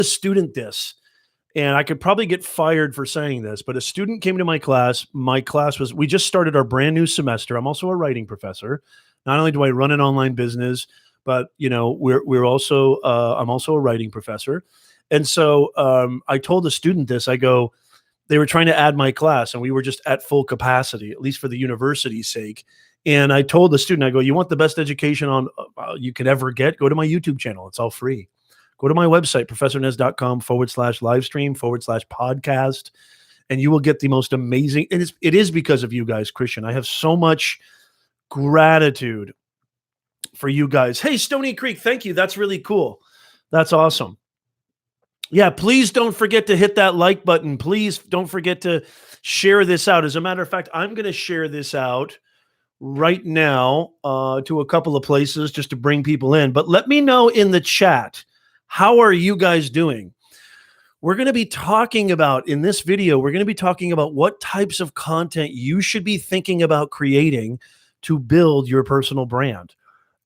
a student this, and I could probably get fired for saying this, but a student came to my class. My class was, we just started our brand new semester. I'm also a writing professor. Not only do I run an online business, but we're also I'm also a writing professor. And so I told the student this. I go, they were trying to add my class, and we were just at full capacity, at least for the university's sake. And I told the student, I go, you want the best education on you could ever get? Go to my YouTube channel. It's all free. Go to my website, professornez.com/livestream/podcast, and you will get the most amazing. And it is because of you guys, Christian. I have so much gratitude for you guys. Hey, Stony Creek, thank you. That's really cool. That's awesome. Yeah, please don't forget to hit that like button. Please don't forget to share this out. As a matter of fact, I'm going to share this out right now to a couple of places just to bring people in. But let me know in the chat, how are you guys doing? We're going to be talking about, in this video, we're going to be talking about what types of content you should be thinking about creating to build your personal brand.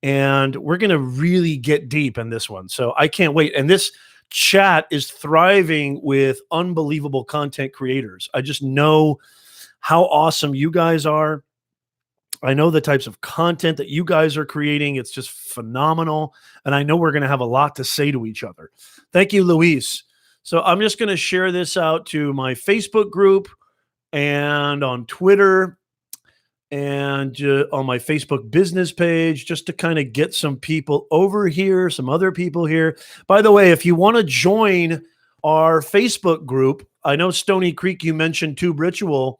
And we're going to really get deep in this one. So I can't wait. And this chat is thriving with unbelievable content creators. I just know how awesome you guys are. I know the types of content that you guys are creating. It's just phenomenal. And I know we're going to have a lot to say to each other. Thank you, Luis. So I'm just going to share this out to my Facebook group and on Twitter and on my Facebook business page, just to kind of get some people over here, some other people here. By the way, if you want to join our Facebook group, I know Stony Creek, you mentioned Tube Ritual.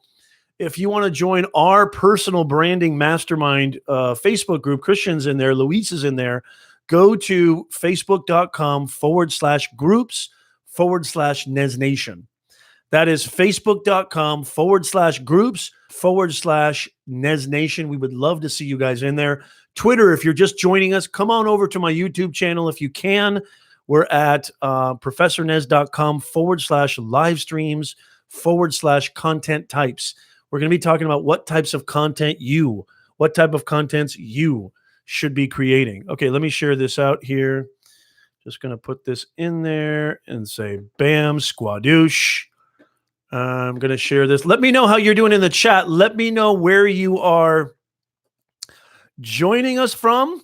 If you want to join our personal branding mastermind Facebook group, Christian's in there, Luis is in there, go to facebook.com/groups/Nez Nation. That is facebook.com/groups/Nez Nation. We would love to see you guys in there. Twitter, if you're just joining us, come on over to my YouTube channel if you can. We're at professornez.com/livestreams/content types. We're going to be talking about what types of content what type of contents you should be creating. Okay, let me share this out here. Just going to put this in there and say, bam, squadoosh. I'm going to share this. Let me know how you're doing in the chat. Let me know where you are joining us from.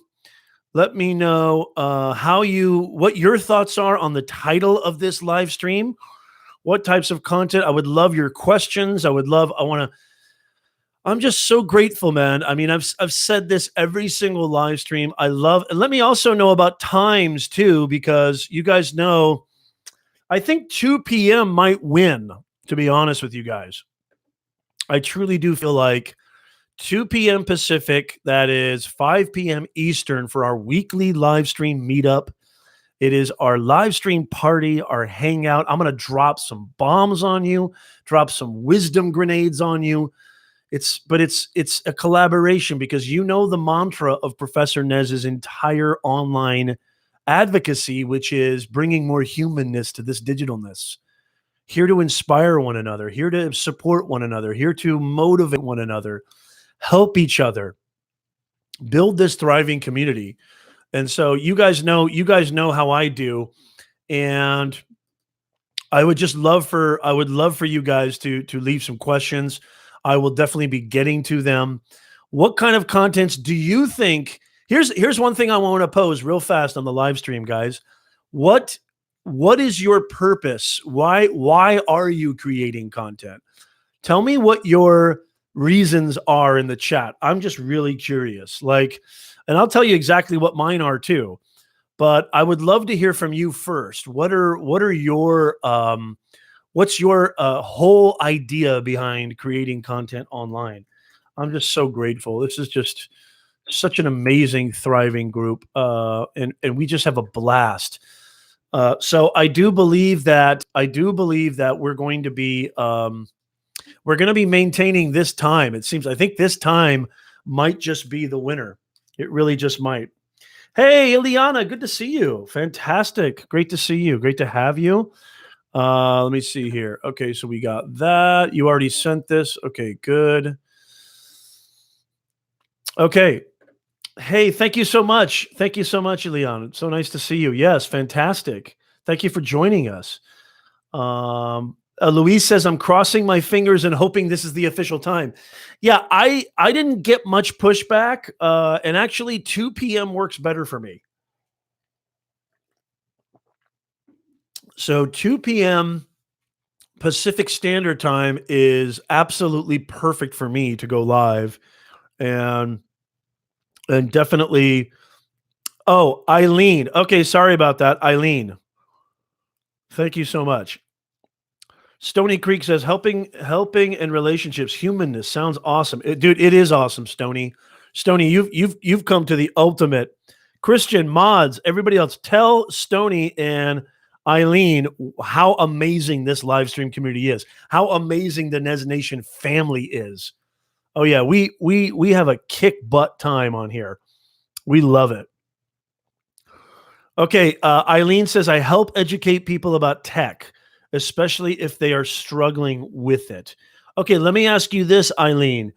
Let me know what your thoughts are on the title of this live stream. What types of content? I would love your questions. I'm just so grateful, man. I mean, I've said this every single live stream. And let me also know about times too, because you guys know, I think 2 p.m. might win, to be honest with you guys. I truly do feel like 2 p.m. Pacific, that is 5 p.m. Eastern, for our weekly live stream meetup. It is our live stream party, our hangout. I'm going to drop some bombs on you, drop some wisdom grenades on you. It's a collaboration, because you know the mantra of Professor Nez's entire online advocacy, which is bringing more humanness to this digitalness. Here to inspire one another, here to support one another, here to motivate one another, help each other, build this thriving community. And so you guys know how I do. And I would love for you guys to leave some questions. I will definitely be getting to them. What kind of contents do you think? Here's one thing I want to pose real fast on the live stream, guys. What is your purpose? Why are you creating content? Tell me what your reasons are in the chat. I'm just really curious. And I'll tell you exactly what mine are too. But I would love to hear from you first. What are your what's your whole idea behind creating content online? I'm just so grateful. This is just such an amazing, thriving group, and we just have a blast. So I do believe that we're going to be maintaining this time. I think this time might just be the winner. It really just might. Hey, Ileana, good to see you. Fantastic. Great to see you. Great to have you. Let me see here. Okay, so we got that. You already sent this. Okay, good. Okay. Hey, thank you so much. Thank you so much, Ileana. It's so nice to see you. Yes, fantastic. Thank you for joining us. Louise says, I'm crossing my fingers and hoping this is the official time. Yeah, I didn't get much pushback, and actually 2 p.m. works better for me. So 2 p.m. Pacific Standard Time is absolutely perfect for me to go live, and definitely. Oh, Eileen. Okay, sorry about that, Eileen. Thank you so much. Stony Creek says helping in relationships, humanness sounds awesome. Dude, it is awesome, Stony. Stony, you've come to the ultimate. Christian, mods, everybody else, tell Stony and Eileen how amazing this live stream community is. How amazing the Nez Nation family is. Oh yeah, we have a kick butt time on here. We love it. Okay, Eileen says I help educate people about tech, especially if they are struggling with it. Okay, let me ask you this, Eileen.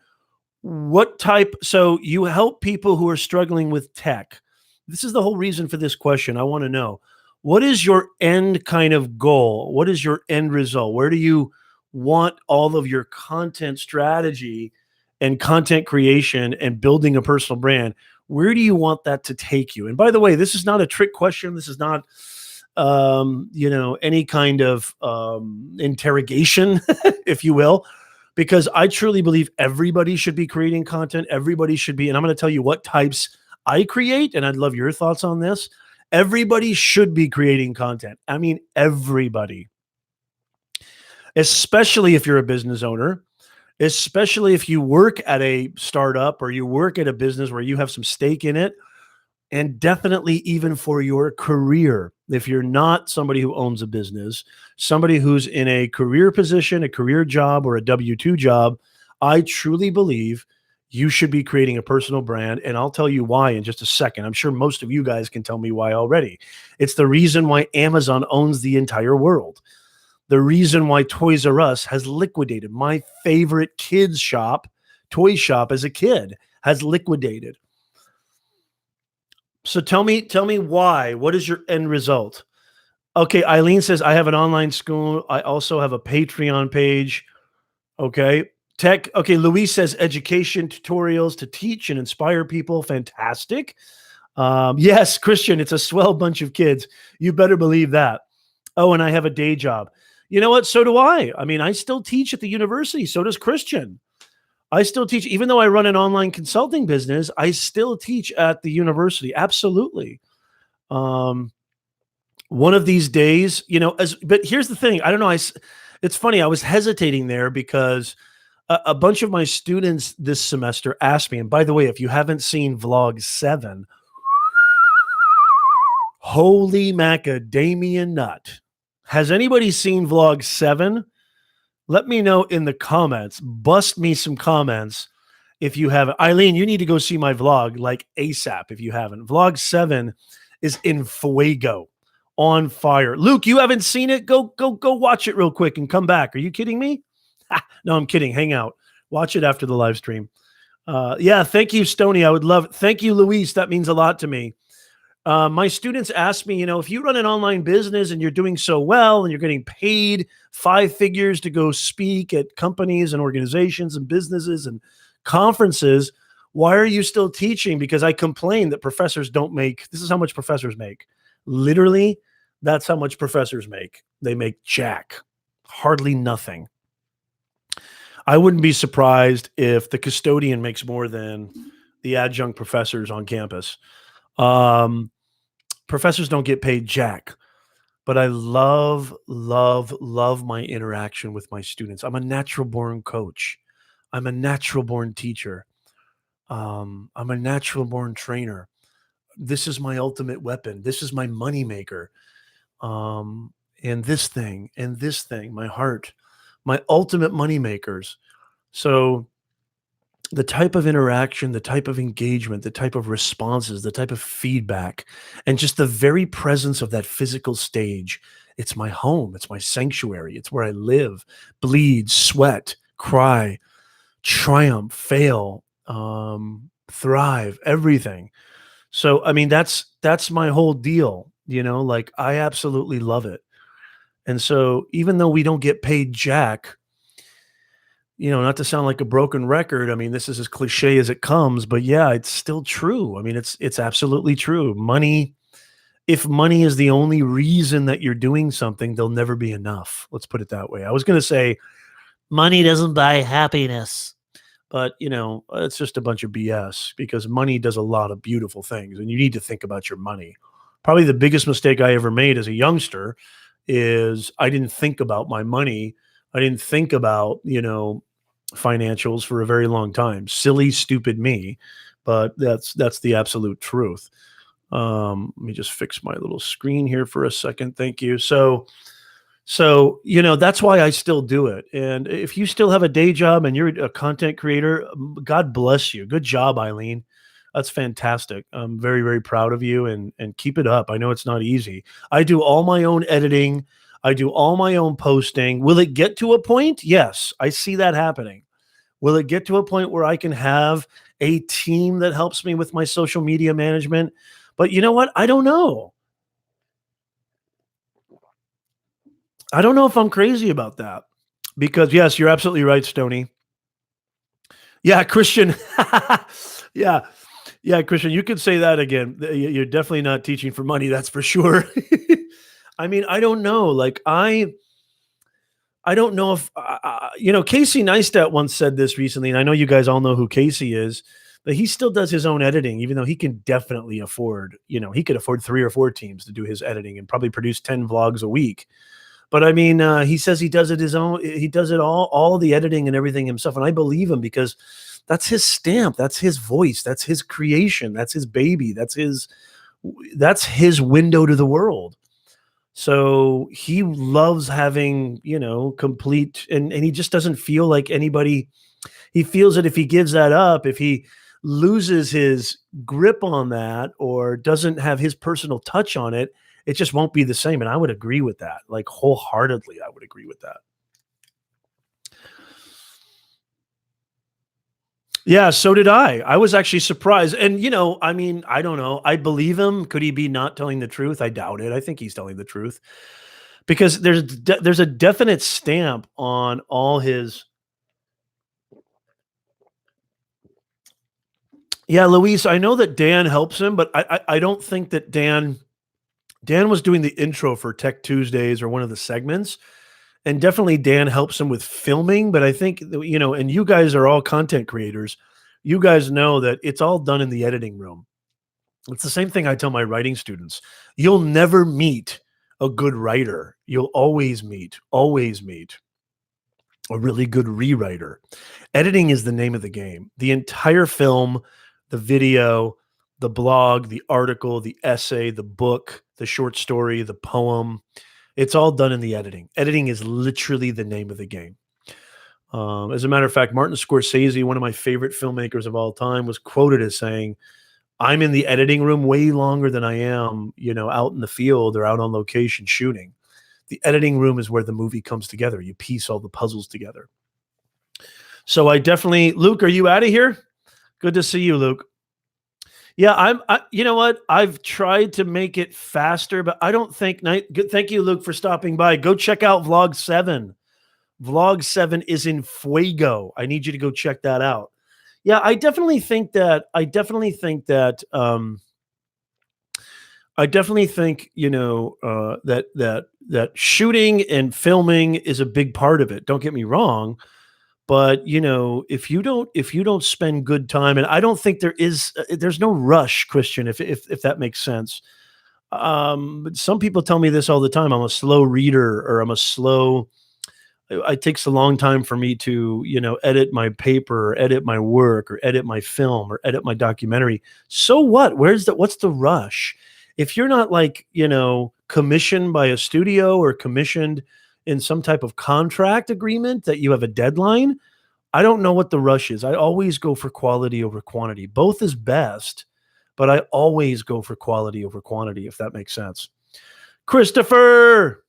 What type? So you help people who are struggling with tech. This is the whole reason for this question. I want to know, what is your end kind of goal? What is your end result? Where do you want all of your content strategy and content creation and building a personal brand? Where do you want that to take you? And by the way, this is not a trick question. This is not, any kind of interrogation, if you will, because I truly believe everybody should be creating content. Everybody should be, and I'm going to tell you what types I create, and I'd love your thoughts on this. Everybody should be creating content. I mean, everybody, especially if you're a business owner, especially if you work at a startup or you work at a business where you have some stake in it, and definitely even for your career. If you're not somebody who owns a business, somebody who's in a career position, a career job, or a W-2 job, I truly believe you should be creating a personal brand. And I'll tell you why in just a second. I'm sure most of you guys can tell me why already. It's the reason why Amazon owns the entire world. The reason why Toys R Us has liquidated. My favorite kids shop, toy shop as a kid, has liquidated. So tell me why. What is your end result? Okay, Eileen says, I have an online school. I also have a Patreon page. Okay. Tech. Okay, Louise says education tutorials to teach and inspire people. Fantastic. Yes, Christian, it's a swell bunch of kids. You better believe that. Oh, and I have a day job. You know what? So do I. I mean, I still teach at the university. So does Christian. I still teach, even though I run an online consulting business, I still teach at the university. Absolutely. One of these days, but here's the thing. I don't know. It's funny. I was hesitating there because a bunch of my students this semester asked me, and by the way, if you haven't seen vlog 7, holy macadamia nut. Has anybody seen vlog 7? Let me know in the comments. Bust me some comments if you haven't. Eileen, you need to go see my vlog like ASAP if you haven't. Vlog 7 is in fuego, on fire. Luke, you haven't seen it? Go watch it real quick and come back. Are you kidding me? No, I'm kidding. Hang out. Watch it after the live stream. Yeah, thank you, Stony. I would love it. Thank you, Luis. That means a lot to me. My students ask me, if you run an online business and you're doing so well and you're getting paid 5 figures to go speak at companies and organizations and businesses and conferences, why are you still teaching? Because I complain that professors don't make, this is how much professors make. Literally, that's how much professors make. They make jack, hardly nothing. I wouldn't be surprised if the custodian makes more than the adjunct professors on campus. Professors don't get paid jack, but I love my interaction with my students. I'm a natural born coach. I'm a natural born teacher. I'm a natural born trainer. This is my ultimate weapon. This is my money maker. And this thing, my heart, my ultimate money makers. So the type of interaction, the type of engagement, the type of responses, the type of feedback, and just the very presence of that physical stage. It's my home. It's my sanctuary. It's where I live, bleed, sweat, cry, triumph, fail, thrive, everything. So, I mean, that's my whole deal. Like I absolutely love it. And so even though we don't get paid jack, not to sound like a broken record, I mean, this is as cliche as it comes, but yeah, it's still true. I mean, it's absolutely true. If money is the only reason that you're doing something, there'll never be enough. Let's put it that way. I was going to say money doesn't buy happiness, but it's just a bunch of BS because money does a lot of beautiful things and you need to think about your money. Probably the biggest mistake I ever made as a youngster is I didn't think about my money. I didn't think about, financials for a very long time. Silly, stupid me, but that's the absolute truth. Let me just fix my little screen here for a second. Thank you. So, that's why I still do it. And if you still have a day job and you're a content creator, God bless you. Good job, Eileen. That's fantastic. I'm very, very proud of you and keep it up. I know it's not easy. I do all my own editing. I do all my own posting. Will it get to a point? Yes, I see that happening. Will it get to a point where I can have a team that helps me with my social media management? But you know what? I don't know. I don't know if I'm crazy about that because yes, you're absolutely right, Stony. Yeah, Christian. Yeah. Yeah, Christian, you could say that again. You're definitely not teaching for money, that's for sure. I mean, I don't know. Like I don't know if Casey Neistat once said this recently, and I know you guys all know who Casey is, but he still does his own editing, even though he can definitely afford, he could afford 3 or 4 teams to do his editing and probably produce 10 vlogs a week. But I mean, he says he does it his own. He does it all the editing and everything himself, and I believe him because that's his stamp, that's his voice, that's his creation, that's his baby, that's his window to the world. So he loves having, complete, and he just doesn't feel like anybody. He feels that if he gives that up, if he loses his grip on that or doesn't have his personal touch on it, it just won't be the same. And I would agree with that. Like wholeheartedly, I would agree with that. Yeah, so did I. I was actually surprised. And, I mean, I don't know. I believe him. Could he be not telling the truth? I doubt it. I think he's telling the truth because there's a definite stamp on all his. Yeah, Luis, I know that Dan helps him, but I don't think that Dan was doing the intro for Tech Tuesdays or one of the segments, and definitely Dan helps him with filming, but I think, and you guys are all content creators. You guys know that it's all done in the editing room. It's the same thing I tell my writing students. You'll never meet a good writer. You'll always meet a really good rewriter. Editing is the name of the game. The entire film, the video, the blog, the article, the essay, the book, the short story, the poem, it's all done in the editing. Editing is literally the name of the game. As a matter of fact, Martin Scorsese, one of my favorite filmmakers of all time, was quoted as saying, I'm in the editing room way longer than I am, out in the field or out on location shooting. The editing room is where the movie comes together. You piece all the puzzles together. So Luke, are you out of here? Good to see you, Luke. Yeah, you know what? I've tried to make it faster, but I don't think. Thank you, Luke, for stopping by. Go check out Vlog 7. Vlog 7 is in fuego. I need you to go check that out. Yeah, I definitely think that. That shooting and filming is a big part of it. Don't get me wrong. But if you don't spend good time, and I don't think there's no rush, Christian, if that makes sense. But some people tell me this all the time. I'm a slow reader, or it takes a long time for me to edit my paper, or edit my work, or edit my film, or edit my documentary. So what? What's the rush? If you're not commissioned by a studio or commissioned in some type of contract agreement that you have a deadline, I don't know what the rush is. I always go for quality over quantity. Both is best, but I always go for quality over quantity, if that makes sense. Christopher,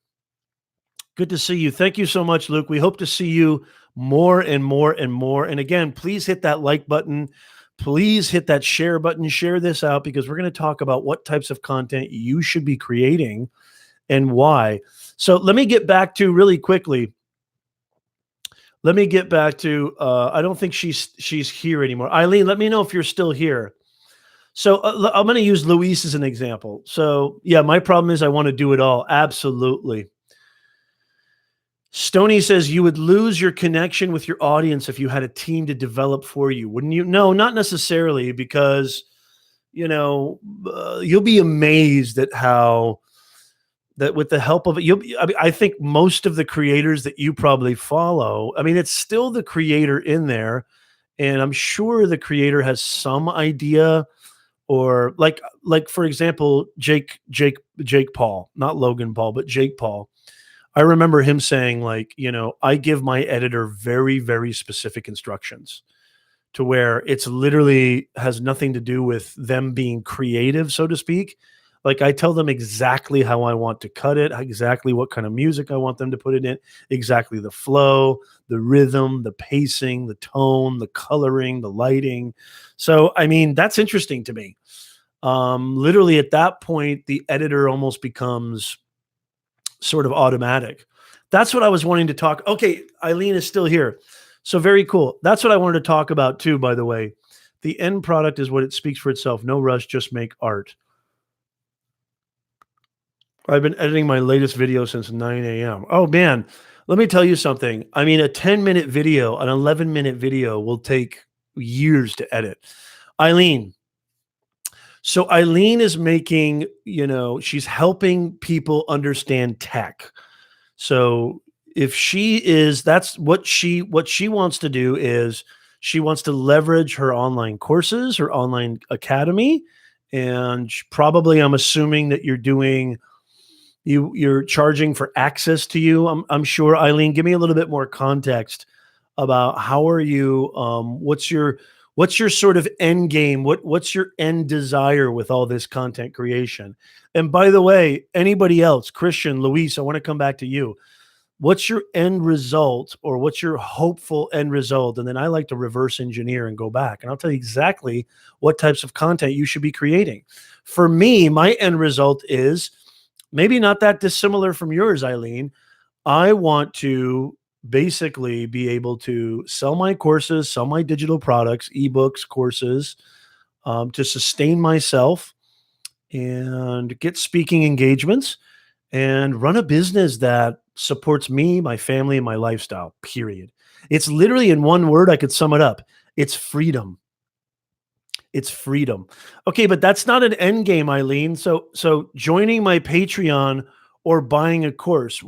good to see you. Thank you so much, Luke. We hope to see you more and more and more. And again, please hit that like button. please hit that share button, share this out, because we're going to talk about what types of content you should be creating and why. So let me get back to really quickly. Let me get back to, I don't think she's here anymore. Eileen, let me know if you're still here. So I'm going to use Luis as an example. So yeah, my problem is I want to do it all. Absolutely. Stony says you would lose your connection with your audience if you had a team to develop for you, wouldn't you? No, not necessarily, because, you'll be amazed at how that with the help of it, I think most of the creators that you probably follow, I mean, it's still the creator in there. And I'm sure the creator has some idea, or like for example, Jake Paul, not Logan Paul, but Jake Paul. I remember him saying, like, I give my editor very, very specific instructions, to where it's literally has nothing to do with them being creative, so to speak. Like, I tell them exactly how I want to cut it, exactly what kind of music I want them to put it in, exactly the flow, the rhythm, the pacing, the tone, the coloring, the lighting. So, I mean, that's interesting to me. Literally at that point, the editor almost becomes sort of automatic. That's what I was wanting to talk. Okay, Eileen is still here. So very cool. That's what I wanted to talk about too, by the way. The end product is what it speaks for itself. No rush, just make art. I've been editing my latest video since 9 a.m. Oh man, let me tell you something. I mean, a 10-minute video, an 11-minute video will take years to edit. Eileen. So Eileen is making, she's helping people understand tech. So if that's what she wants to do, is she wants to leverage her online courses, her online academy. And probably, I'm assuming that you're charging for access to you. I'm sure. Eileen, give me a little bit more context about how are you, what's your sort of end game? What's your end desire with all this content creation? And by the way, anybody else, Christian, Luis, I want to come back to you. What's your end result, or what's your hopeful end result? And then I like to reverse engineer and go back, and I'll tell you exactly what types of content you should be creating. For me, my end result is maybe not that dissimilar from yours, Eileen. I want to basically be able to sell my courses, sell my digital products, ebooks, courses, to sustain myself and get speaking engagements and run a business that supports me, my family, and my lifestyle, period. It's literally, in one word, I could sum it up. It's freedom. It's freedom. Okay, but that's not an end game, Eileen. So joining my Patreon or buying a course,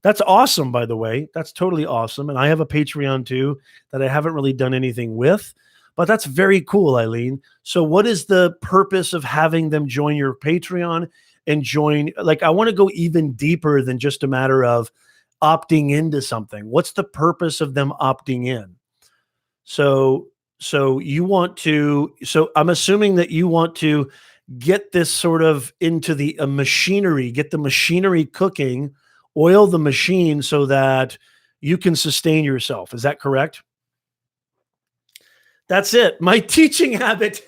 that's awesome, by the way. That's totally awesome. And I have a Patreon too that I haven't really done anything with, but that's very cool, Eileen. So what is the purpose of having them join your Patreon and join? Like, I want to go even deeper than just a matter of opting into something. What's the purpose of them opting in? So I'm assuming that you want to get this sort of into the machinery, get the machinery cooking, oil the machine so that you can sustain yourself. Is that correct? That's it. My teaching habit.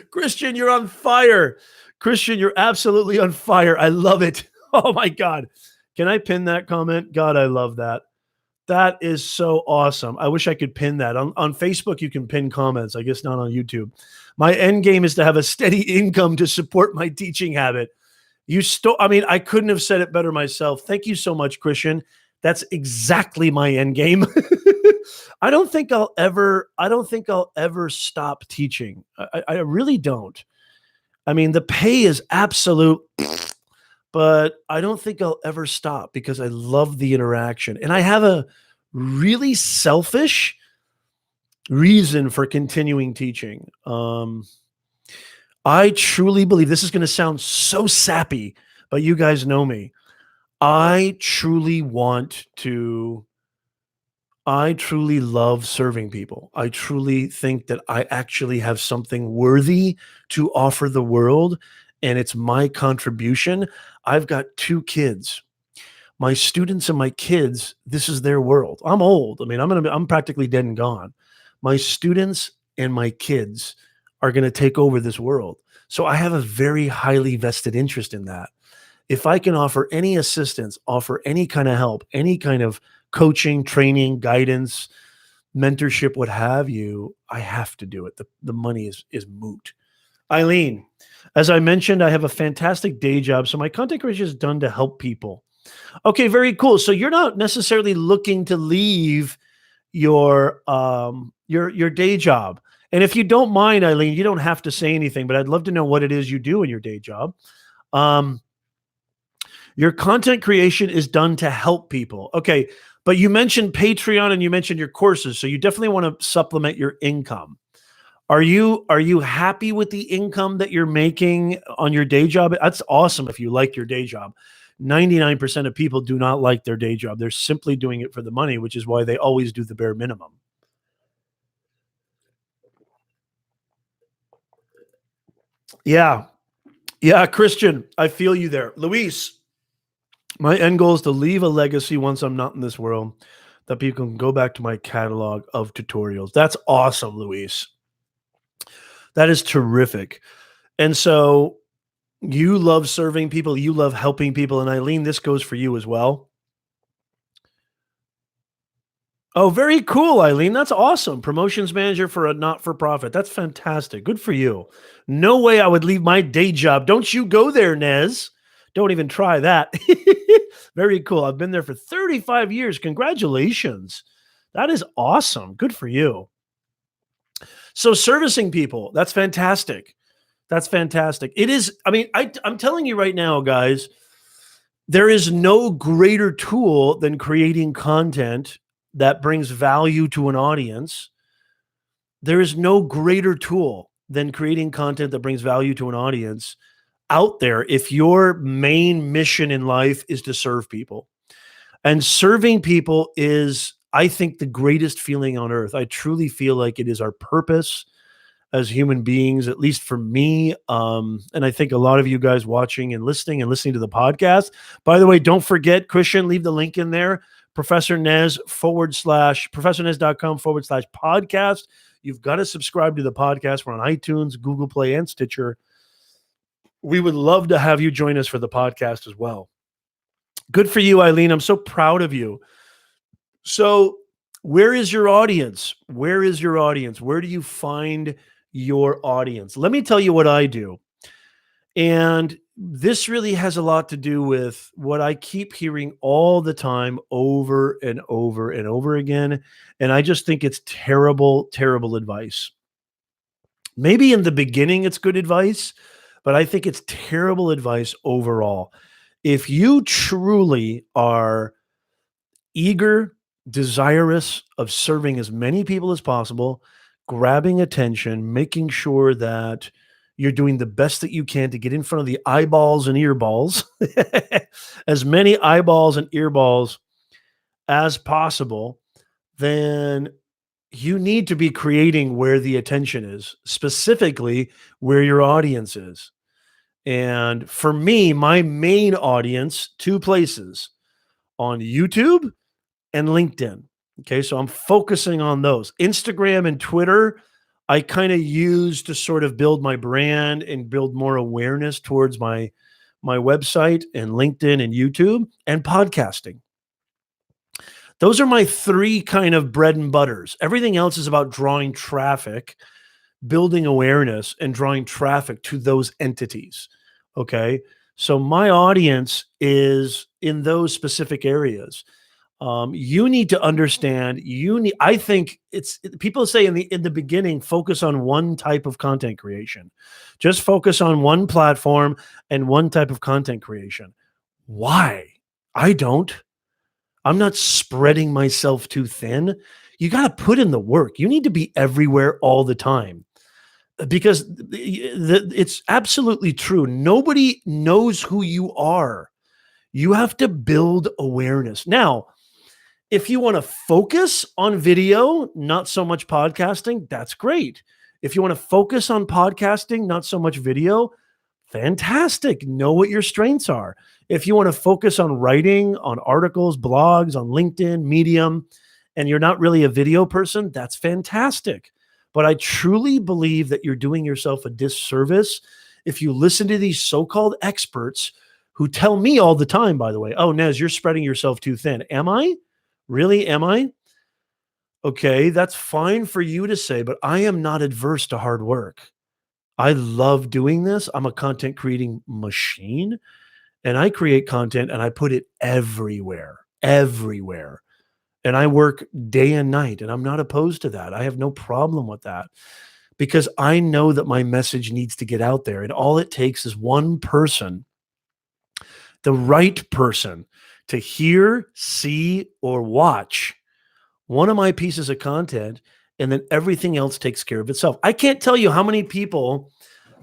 Christian, you're on fire. Christian, you're absolutely on fire. I love it. Oh my God. Can I pin that comment? God, I love that. That is so awesome. I wish I could pin that. On Facebook, you can pin comments. I guess not on YouTube. My end game is to have a steady income to support my teaching habit. I couldn't have said it better myself. Thank you so much, Christian. That's exactly my end game. I don't think I'll ever stop teaching. I really don't. I mean, the pay is absolute, but I don't think I'll ever stop because I love the interaction. And I have a really selfish reason for continuing teaching. I truly believe, this is going to sound so sappy, but you guys know me. I truly love serving people. I truly think that I actually have something worthy to offer the world, and it's my contribution. I've got 2 kids. My students and my kids, this is their world. I'm old. I mean, I'm practically dead and gone. My students and my kids are going to take over this world. So I have a very highly vested interest in that. If I can offer any assistance, offer any kind of help, any kind of coaching, training, guidance, mentorship, what have you, I have to do it. The money is moot. Eileen, as I mentioned, I have a fantastic day job. So my content creation is done to help people. Okay, very cool. So you're not necessarily looking to leave your day job. And if you don't mind, Eileen, you don't have to say anything, but I'd love to know what it is you do in your day job. Your content creation is done to help people. Okay, but you mentioned Patreon and you mentioned your courses, so you definitely want to supplement your income. Are you happy with the income that you're making on your day job? That's awesome if you like your day job. 99% of people do not like their day job. They're simply doing it for the money, which is why they always do the bare minimum. Yeah. Yeah, Christian, I feel you there. Luis, my end goal is to leave a legacy once I'm not in this world that people can go back to my catalog of tutorials. That's awesome, Luis. That is terrific. And so you love serving people, you love helping people. And Eileen, this goes for you as well. Oh, very cool, Eileen. That's awesome. Promotions manager for a not-for-profit. That's fantastic. Good for you. No way I would leave my day job. Don't you go there, Nez. Don't even try that. Very cool. I've been there for 35 years. Congratulations. That is awesome. Good for you. So servicing people, that's fantastic. That's fantastic. It is, I mean, I'm telling you right now, guys, there is no greater tool than creating content that brings value to an audience. There is no greater tool than creating content that brings value to an audience out there if your main mission in life is to serve people. And serving people is, I think, the greatest feeling on earth. I truly feel like it is our purpose as human beings, at least for me. And I think a lot of you guys watching and listening to the podcast. By the way, don't forget, Christian, leave the link in there. Professor Nez professornez.com/podcast. You've got to subscribe to the podcast. We're on iTunes, Google Play, and Stitcher. We would love to have you join us for the podcast as well. Good for you, Eileen. I'm so proud of you. So where is your audience? Where is your audience? Where do you find your audience? Let me tell you what I do. And this really has a lot to do with what I keep hearing all the time over and over and over again. And I just think it's terrible, terrible advice. Maybe in the beginning it's good advice, but I think it's terrible advice overall. If you truly are eager, desirous of serving as many people as possible, grabbing attention, making sure that you're doing the best that you can to get in front of the eyeballs and earballs, as many eyeballs and earballs as possible, then you need to be creating where the attention is, specifically where your audience is. And for me, my main audience, two places, on YouTube and LinkedIn. Okay, so I'm focusing on those. Instagram and Twitter, I kind of use to sort of build my brand and build more awareness towards my website, and LinkedIn and YouTube, and podcasting. Those are my three kind of bread and butters. Everything else is about drawing traffic, building awareness, and drawing traffic to those entities. Okay, so my audience is in those specific areas. You need to understand, I think people say in the beginning, focus on one type of content creation. Just focus on one platform and one type of content creation. Why? I don't. I'm not spreading myself too thin. You got to put in the work. You need to be everywhere all the time, because it's absolutely true. Nobody knows who you are. You have to build awareness. Now, if you want to focus on video, not so much podcasting, that's great. If you want to focus on podcasting, not so much video, fantastic. Know what your strengths are. If you want to focus on writing, on articles, blogs, on LinkedIn, Medium, and you're not really a video person, that's fantastic. But I truly believe that you're doing yourself a disservice if you listen to these so-called experts who tell me all the time, by the way, oh, Nez, you're spreading yourself too thin. Am I? Really? Am I? Okay, that's fine for you to say, but I am not adverse to hard work. I love doing this. I'm a content creating machine and I create content and I put it everywhere, everywhere. And I work day and night and I'm not opposed to that. I have no problem with that because I know that my message needs to get out there. And all it takes is one person, the right person, to hear, see, or watch one of my pieces of content, and then everything else takes care of itself. I can't tell you how many people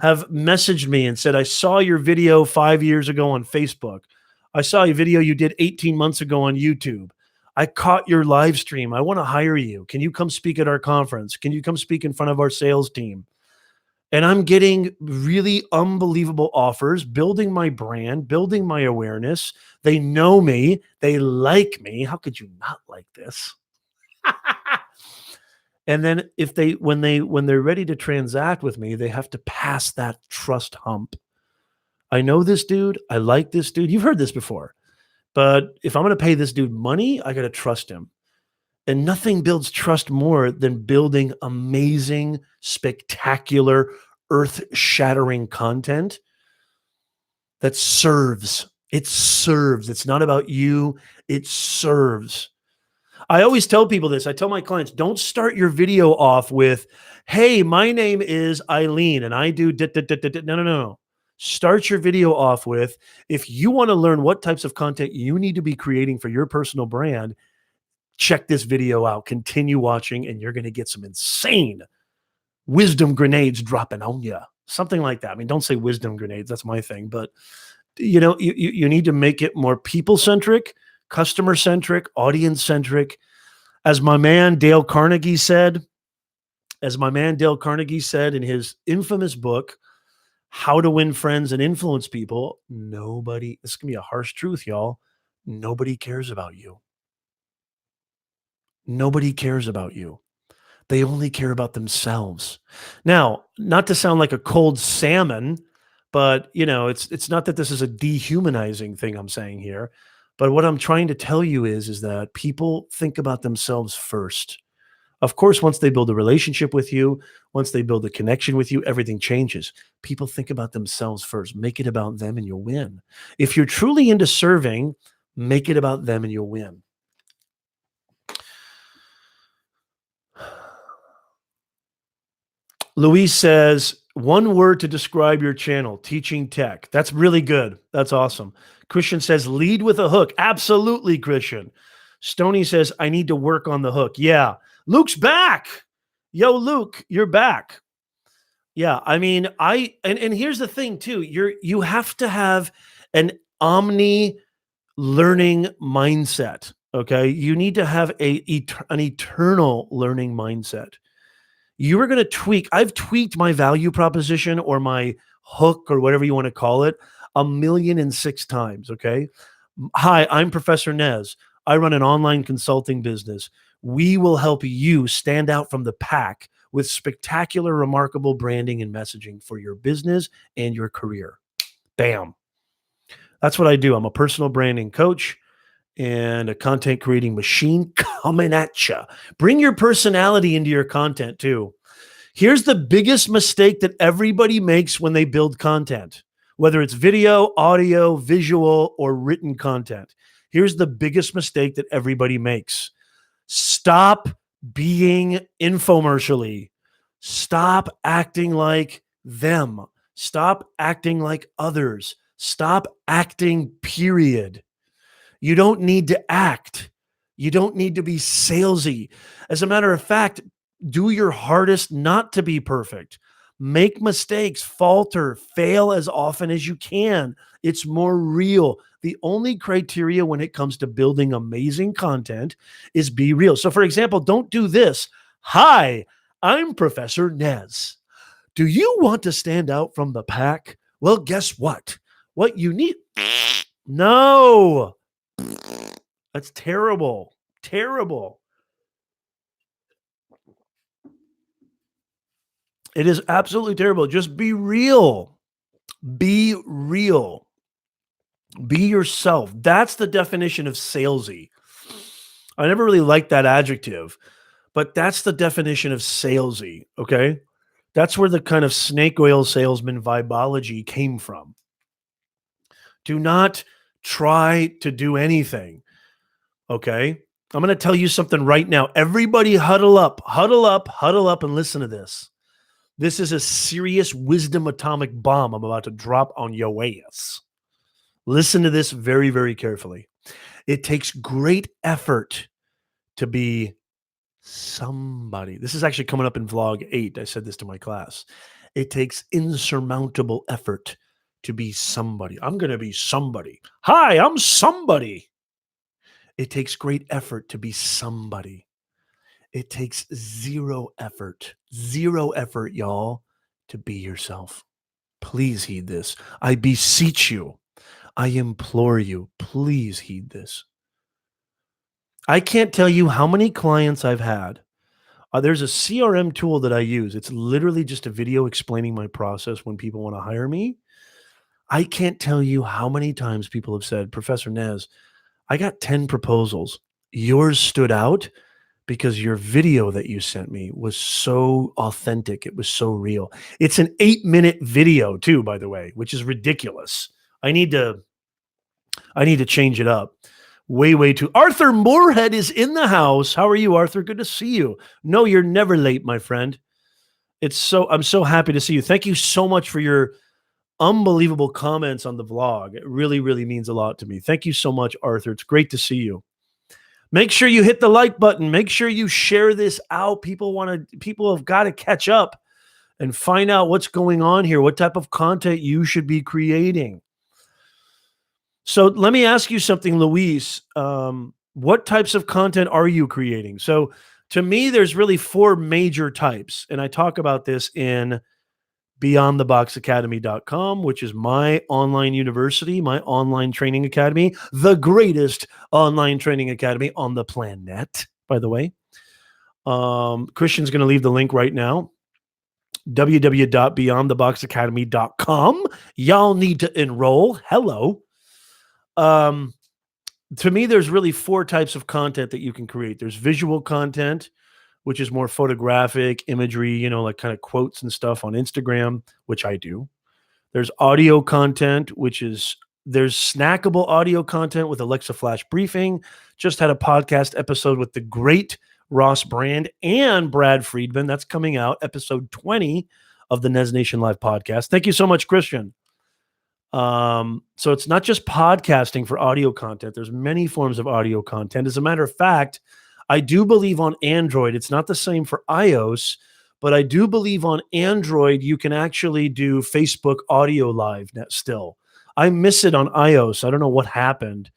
have messaged me and said, I saw your video 5 years ago on Facebook. I saw a video you did 18 months ago on YouTube. I caught your live stream. I want to hire you. Can you come speak at our conference? Can you come speak in front of our sales team? And I'm getting really unbelievable offers, building my brand, building my awareness. They know me. They like me. How could you not like this? And then if they when they're ready to transact with me, they have to pass that trust hump. I know this dude. I like this dude. You've heard this before. But if I'm going to pay this dude money, I got to trust him. And nothing builds trust more than building amazing, spectacular, earth-shattering content that serves. It serves. It's not about you. It serves. I always tell people this. I tell my clients, don't start your video off with, hey, my name is Eileen and I do no, no, no. Start your video off with, if you want to learn what types of content you need to be creating for your personal brand, check this video out. Continue watching and you're going to get some insane wisdom grenades dropping on you. Something like that. I mean, don't say wisdom grenades. That's my thing. But, you know, you need to make it more people-centric, customer-centric, audience-centric. As my man Dale Carnegie said in his infamous book, How to Win Friends and Influence People, this is going to be a harsh truth, y'all. Nobody cares about you. Nobody cares about you. They only care about themselves. Now, not to sound like a cold salmon, but you know, it's not that this is a dehumanizing thing I'm saying here, but what I'm trying to tell you is that people think about themselves first. Of course, once they build a relationship with you, once they build a connection with you, everything changes. People think about themselves first. Make it about them and you'll win. If you're truly into serving, make it about them and you'll win. Luis says, one word to describe your channel, teaching tech. That's really good. That's awesome. Christian says, lead with a hook. Absolutely, Christian. Stony says, I need to work on the hook. Yeah. Luke's back. Yo, Luke, you're back. Yeah. I mean, and here's the thing too. You have to have an omni learning mindset. Okay. You need to have an eternal learning mindset. You are going to tweak. I've tweaked my value proposition or my hook or whatever you want to call it 1,000,006 times. Okay. Hi, I'm Professor Nez. I run an online consulting business. We will help you stand out from the pack with spectacular, remarkable branding and messaging for your business and your career. Bam. That's what I do. I'm a personal branding coach and a content creating machine coming at you. Bring your personality into your content too. Here's the biggest mistake that everybody makes when they build content, whether it's video, audio, visual, or written content. Here's the biggest mistake that everybody makes. Stop being infomercially. Stop acting like them. Stop acting like others. Stop acting, period. You don't need to act. You don't need to be salesy. As a matter of fact, do your hardest not to be perfect. Make mistakes, falter, fail as often as you can. It's more real. The only criteria when it comes to building amazing content is be real. So for example, don't do this. Hi, I'm Professor Nez. Do you want to stand out from the pack? Well, guess what? What you need? No. That's terrible. Terrible. It is absolutely terrible. Just be real. Be real. Be yourself. That's the definition of salesy. I never really liked that adjective, but that's the definition of salesy. Okay. That's where the kind of snake oil salesman vibology came from. Do not try to do anything. Okay. I'm going to tell you something right now. Everybody huddle up, huddle up, huddle up, and listen to this. This is a serious wisdom atomic bomb I'm about to drop on your ass. Listen to this very, very carefully. It takes great effort to be somebody. This is actually coming up in vlog 8. I said this to my class. It takes insurmountable effort to be somebody. I'm going to be somebody. Hi, I'm somebody. It takes great effort to be somebody. It takes zero effort, y'all, to be yourself. Please heed this. I beseech you. I implore you. Please heed this. I can't tell you how many clients I've had. There's a CRM tool that I use. It's literally just a video explaining my process when people want to hire me. I can't tell you how many times people have said, Professor Nez, I got 10 proposals. Yours stood out because your video that you sent me was so authentic. It was so real. It's an 8-minute video too, by the way, which is ridiculous. I need to change it up. Way too. Arthur Moorhead is in the house. How are you, Arthur? Good to see you. No, you're never late, my friend. I'm so happy to see you. Thank you so much for your unbelievable comments on the vlog. It really, really means a lot to me. Thank you so much, Arthur. It's great to see you. Make sure you hit the like button. Make sure you share this out. People have got to catch up and find out what's going on here, what type of content you should be creating. So let me ask you something, Luis. What types of content are you creating? So to me, there's really 4 major types. And I talk about this in beyondtheboxacademy.com, which is my online university, my online training academy, the greatest online training academy on the planet, by the way. Christian's going to leave the link right now. www.beyondtheboxacademy.com. Y'all need to enroll. Hello. To me, there's really 4 types of content that you can create. There's visual content, which is more photographic imagery, like kind of quotes and stuff on Instagram, which I do. There's audio content, there's snackable audio content with Alexa Flash Briefing. Just had a podcast episode with the great Ross Brand and Brad Friedman. That's coming out, episode 20 of the Nez Nation Live podcast. Thank you so much, Christian. So it's not just podcasting for audio content. There's many forms of audio content. As a matter of fact, I do believe on Android, it's not the same for iOS, but I do believe on Android, you can actually do Facebook audio live still. I miss it on iOS. I don't know what happened,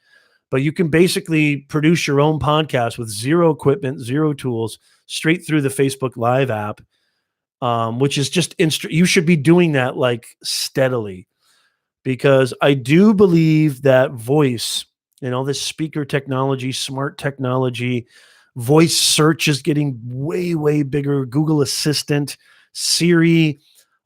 but you can basically produce your own podcast with zero equipment, zero tools, straight through the Facebook Live app, which is just you should be doing that like steadily. Because I do believe that voice and all this speaker technology, smart technology, voice search is getting way, way bigger. Google Assistant, Siri,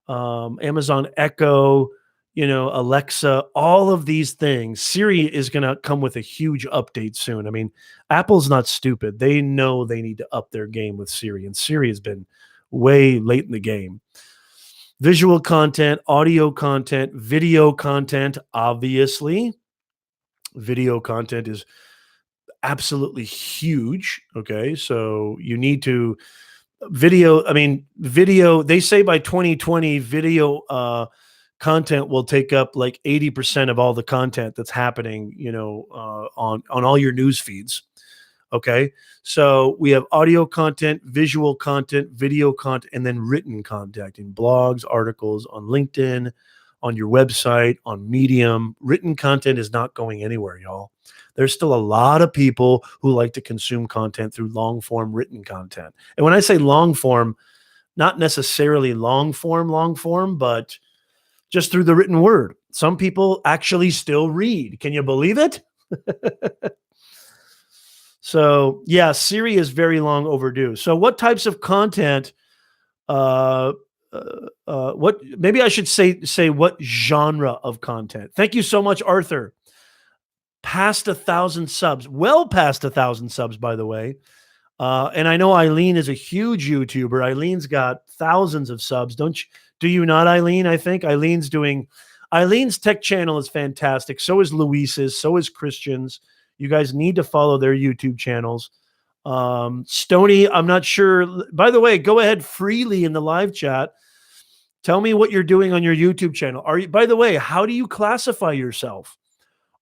Amazon Echo, Alexa, all of these things. Siri is going to come with a huge update soon. I mean, Apple's not stupid. They know they need to up their game with Siri, and Siri has been way late in the game. Visual content, audio content, video content, obviously. Video content is absolutely huge. Okay. So you need to video, they say by 2020, video content will take up like 80% of all the content that's happening, on all your news feeds. Okay. So we have audio content, visual content, video content, and then written content in blogs, articles, on LinkedIn, on your website, on Medium. Written content is not going anywhere, y'all. There's still a lot of people who like to consume content through long form written content. And when I say long form, not necessarily long form, but just through the written word. Some people actually still read. Can you believe it? So yeah, Siri is very long overdue. So what types of content what maybe I should say what genre of content. Thank you so much, Arthur. Past 1,000 subs, well past 1,000 subs, by the way. And I know Eileen is a huge YouTuber. Eileen's got thousands of subs. Do you not, Eileen? I think Eileen's tech channel is fantastic. So is Luis's, so is Christian's. You guys need to follow their YouTube channels. Stony, I'm not sure. By the way, go ahead freely in the live chat. Tell me what you're doing on your YouTube channel. By the way, how do you classify yourself?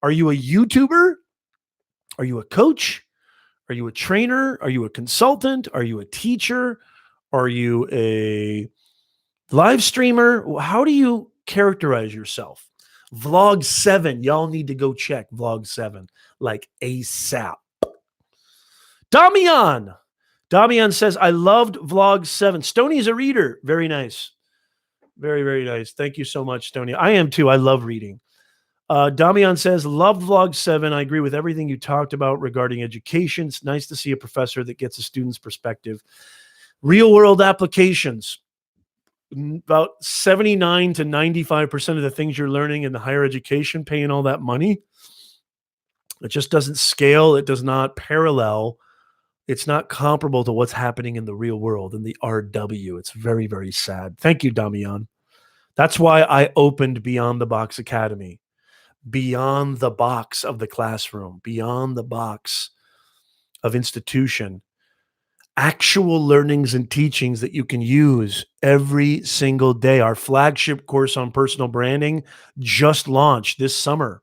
Are you a YouTuber? Are you a coach? Are you a trainer? Are you a consultant? Are you a teacher? Are you a live streamer? How do you characterize yourself? Vlog 7. Y'all need to go check Vlog 7 like ASAP. Damian says, I loved Vlog 7. Stoney's a reader. Very nice. Very, very nice. Thank you so much, Stoney. I am too. I love reading. Damian says, loved Vlog 7. I agree with everything you talked about regarding education. It's nice to see a professor that gets a student's perspective. Real world applications. About 79 to 95% of the things you're learning in the higher education, paying all that money, it just doesn't scale. It does not parallel. It's not comparable to what's happening in the real world, in the RW. It's very, very sad. Thank you, Damian. That's why I opened Beyond the Box Academy. Beyond the box of the classroom, beyond the box of institution, actual learnings and teachings that you can use every single day. Our flagship course on personal branding just launched this summer.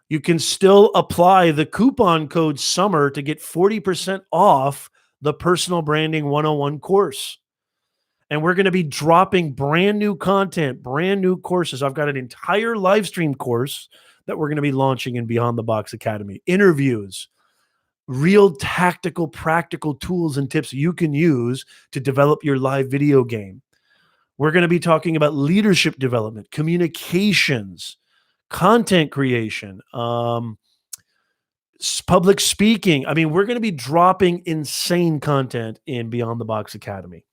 You can still apply the coupon code SUMMER to get 40% off the Personal Branding 101 course. And we're going to be dropping brand new content, brand new courses. I've got an entire live stream course that we're going to be launching in Beyond the Box Academy. Interviews, real tactical, practical tools and tips you can use to develop your live video game. We're going to be talking about leadership development, communications, content creation, public speaking. I mean, we're going to be dropping insane content in Beyond the Box Academy.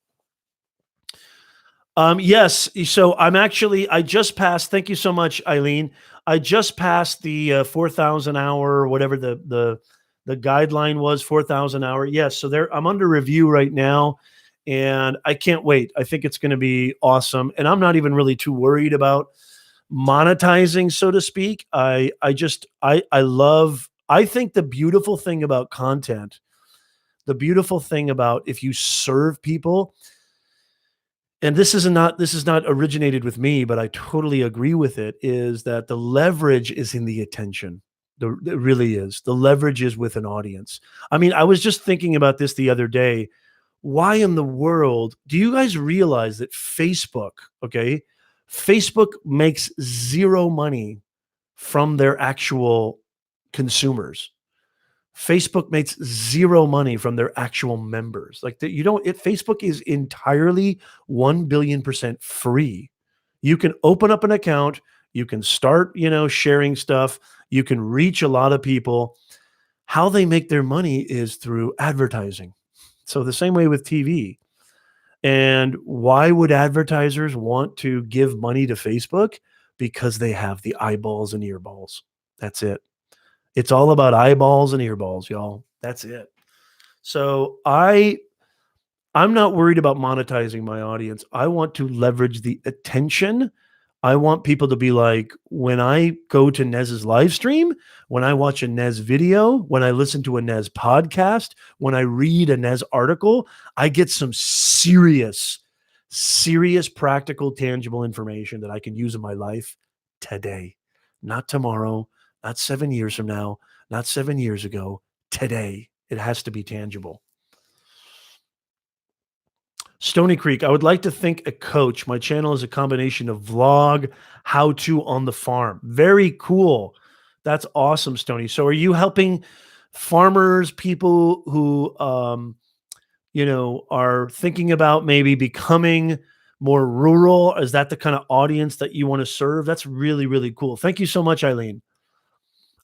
Yes. So I just passed. Thank you so much, Eileen. I just passed the 4,000 hour, whatever the guideline was, 4,000 hour. Yes. So I'm under review right now, and I can't wait. I think it's going to be awesome, and I'm not even really too worried about monetizing, so to speak. I think the beautiful thing about content, the beautiful thing about if you serve people. And this is not originated with me, but I totally agree with it, is that the leverage is in the attention. It really is. The leverage is with an audience. I mean, I was just thinking about this the other day. Why in the world do you guys realize that Facebook makes zero money from their actual consumers? Facebook makes zero money from their actual members. Facebook is entirely 1 billion% free. You can open up an account, you can start, sharing stuff, you can reach a lot of people. How they make their money is through advertising. So the same way with TV. And why would advertisers want to give money to Facebook? Because they have the eyeballs and earballs. That's it. It's all about eyeballs and earballs, y'all. That's it. So I'm not worried about monetizing my audience. I want to leverage the attention. I want people to be like, when I go to Nez's live stream, when I watch a Nez video, when I listen to a Nez podcast, when I read a Nez article, I get some serious, practical, tangible information that I can use in my life today, not tomorrow, not 7 years from now, not 7 years ago, today. It has to be tangible. Stony Creek, I would like to thank a coach. My channel is a combination of vlog, how-to on the farm. Very cool. That's awesome, Stony. So are you helping farmers, people who, are thinking about maybe becoming more rural? Is that the kind of audience that you want to serve? That's really, really cool. Thank you so much, Eileen.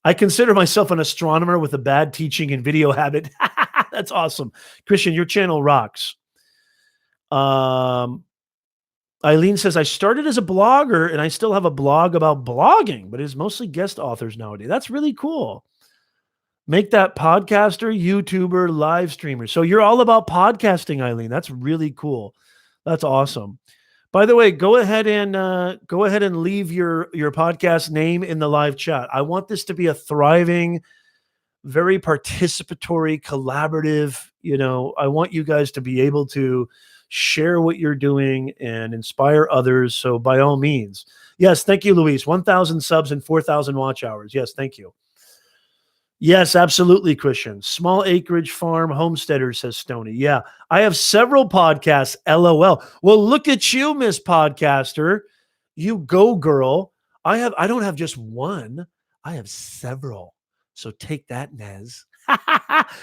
I consider myself an astronomer with a bad teaching and video habit. That's awesome. Christian, your channel rocks. Eileen says, I started as a blogger and I still have a blog about blogging, but it's mostly guest authors nowadays. That's really cool. Make that podcaster, YouTuber, live streamer. So you're all about podcasting, Eileen. That's really cool. That's awesome. By the way, go ahead and leave your podcast name in the live chat. I want this to be a thriving, very participatory, collaborative. I want you guys to be able to share what you're doing and inspire others. So by all means, yes, thank you, Luis. 1,000 subs and 4,000 watch hours. Yes, thank you. Yes, absolutely, Christian. Small acreage farm homesteader, says Stony. Yeah, I have several podcasts, LOL. Well, look at you, Miss Podcaster. You go, girl. I don't have just one. I have several. So take that, Nez.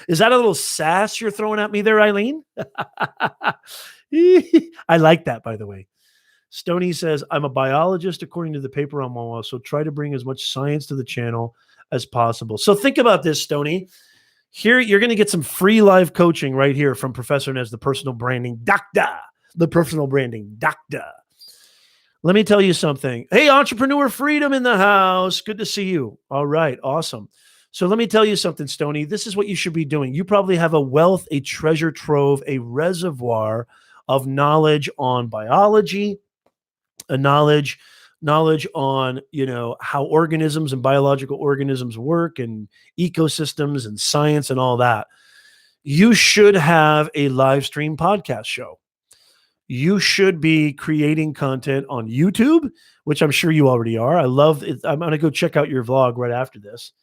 Is that a little sass you're throwing at me there, Eileen? I like that, by the way. Stony says, I'm a biologist according to the paper on my wall, so try to bring as much science to the channel as possible. So think about this, Stony. Here, you're going to get some free live coaching right here from Professor Nez, the personal branding doctor. The personal branding doctor. Let me tell you something. Hey, Entrepreneur Freedom in the house. Good to see you. All right, awesome. So let me tell you something, Stony. This is what you should be doing. You probably have a wealth, a treasure trove, a reservoir of knowledge on biology, a knowledge on how organisms and biological organisms work and ecosystems and science and all that. You should have a live stream podcast show. You should be creating content on YouTube, which I'm sure you already are. I love it. I'm going to go check out your vlog right after this.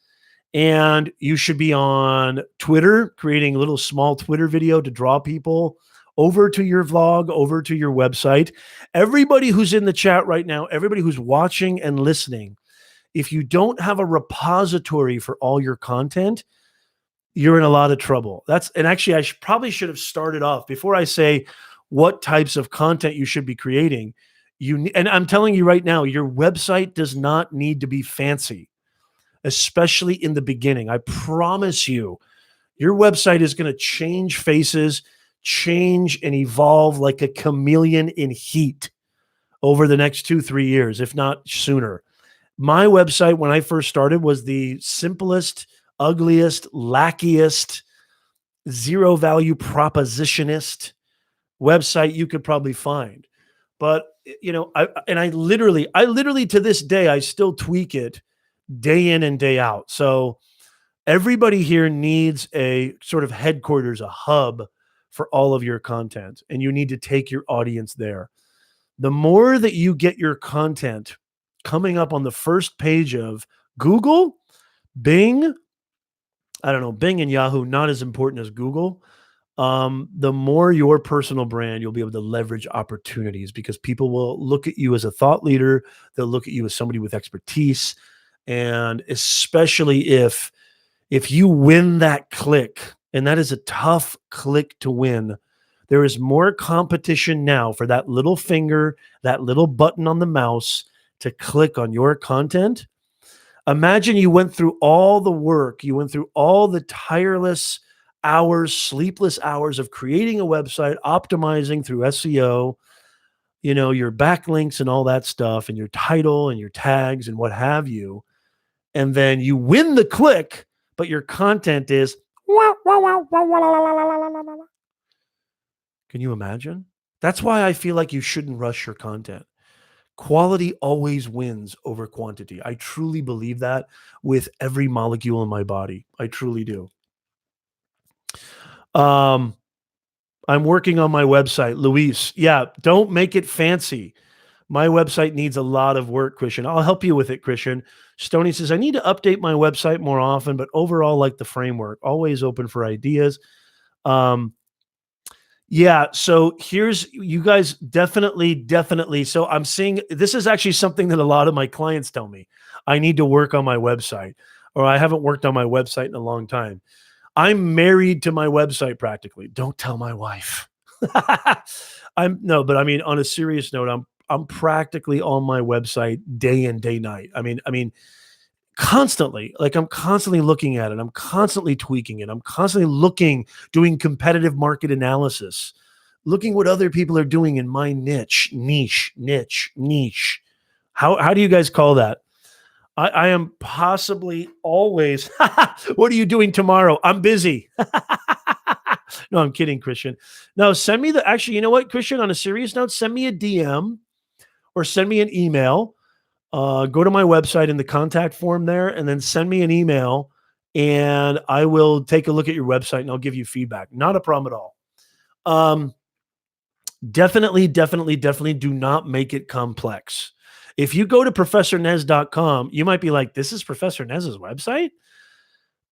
And you should be on Twitter, creating a little small Twitter video to draw people over to your vlog, over to your website. Everybody who's in the chat right now, everybody who's watching and listening, if you don't have a repository for all your content, you're in a lot of trouble. And actually, I probably should have started off before I say what types of content you should be creating. And I'm telling you right now, your website does not need to be fancy, especially in the beginning. I promise you, your website is going to change faces, change and evolve like a chameleon in heat over the next 2-3 years, if not sooner. My website, when I first started, was the simplest, ugliest, lackiest, zero value propositionist website you could probably find. But, I literally to this day, I still tweak it day in and day out. So everybody here needs a sort of headquarters, a hub for all of your content, and you need to take your audience there. The more that you get your content coming up on the first page of Google, Bing, Bing and Yahoo, not as important as Google. The more your personal brand, you'll be able to leverage opportunities because people will look at you as a thought leader. They'll look at you as somebody with expertise. And especially if you win that click, and that is a tough click to win, there is more competition now for that little finger, that little button on the mouse to click on your content. Imagine you went through all the work, you went through all the tireless hours, sleepless hours of creating a website, optimizing through SEO, your backlinks and all that stuff, and your title and your tags and what have you. And then you win the click, but your content is, can you imagine? That's why I feel like you shouldn't rush your content. Quality always wins over quantity. I truly believe that with every molecule in my body. I truly do. I'm working on my website, Luis. Yeah, don't make it fancy. My website needs a lot of work, Christian. I'll help you with it, Christian. Stony says, I need to update my website more often, but overall, like the framework, always open for ideas. Yeah, so you guys definitely. So I'm seeing, this is actually something that a lot of my clients tell me. I need to work on my website, or I haven't worked on my website in a long time. I'm married to my website practically. Don't tell my wife. But I mean, on a serious note, I'm practically on my website day and day night. I mean, constantly, like I'm constantly looking at it. I'm constantly tweaking it. I'm constantly doing competitive market analysis looking what other people are doing in my niche. How do you guys call that? I am possibly always. What are you doing tomorrow? I'm busy. No, I'm kidding, Christian. No, send me actually, you know what, Christian, on a serious note, send me a DM or send me an email. Go to my website in the contact form there and then send me an email and I will take a look at your website and I'll give you feedback. Not a problem at all. Definitely do not make it complex. If you go to professornez.com, you might be like, this is Professor Nez's website?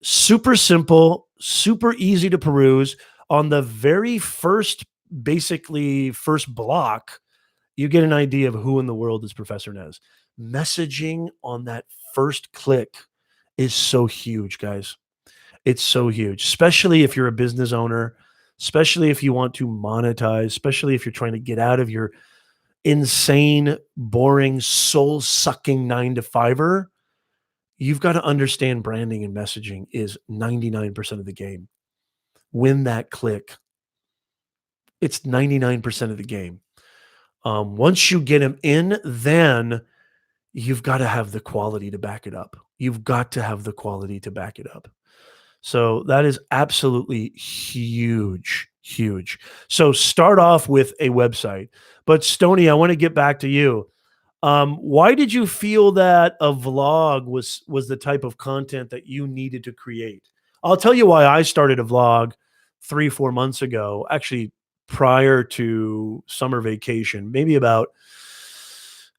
Super simple, super easy to peruse. On the very first block, you get an idea of who in the world is Professor Nez. Messaging on that first click is so huge, guys. It's so huge, especially if you're a business owner, especially if you want to monetize, especially if you're trying to get out of your insane, boring, soul-sucking 9-to-5er. You've got to understand branding and messaging is 99% of the game. Win that click. It's 99% of the game. Once you get them in, then you've got to have the quality to back it up. You've got to have the quality to back it up. So that is absolutely huge, huge. So start off with a website. But Stoney, I want to get back to you. Why did you feel that a vlog was the type of content that you needed to create? I'll tell you why I started a vlog 3-4 months ago, actually prior to summer vacation, maybe about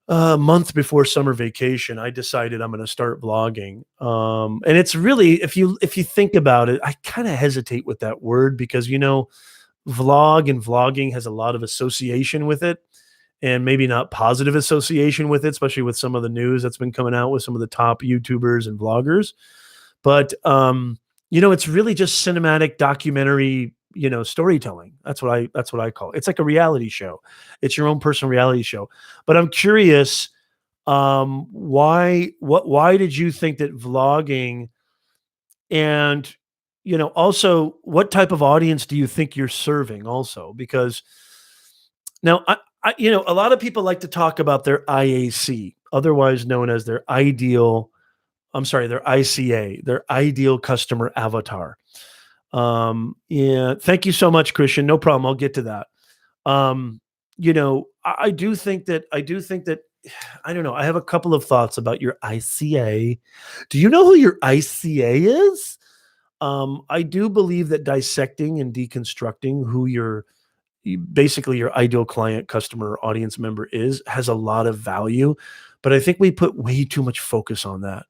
a month before summer vacation. I decided I'm going to start vlogging. And it's really, if you think about it, I kind of hesitate with that word because, vlog and vlogging has a lot of association with it. And maybe not positive association with it, especially with some of the news that's been coming out with some of the top YouTubers and vloggers. But, it's really just cinematic documentary, storytelling. That's what I call it. It's like a reality show. It's your own personal reality show. But I'm curious, why did you think that vlogging and, also what type of audience do you think you're serving also? Because now a lot of people like to talk about their IAC, otherwise known as their ICA, their ideal customer avatar. Yeah, thank you so much, Christian. No problem. I'll get to that. I do think that, I don't know. I have a couple of thoughts about your ICA. Do you know who your ICA is? I do believe that dissecting and deconstructing who basically your ideal client, customer, audience member has a lot of value, but I think we put way too much focus on that.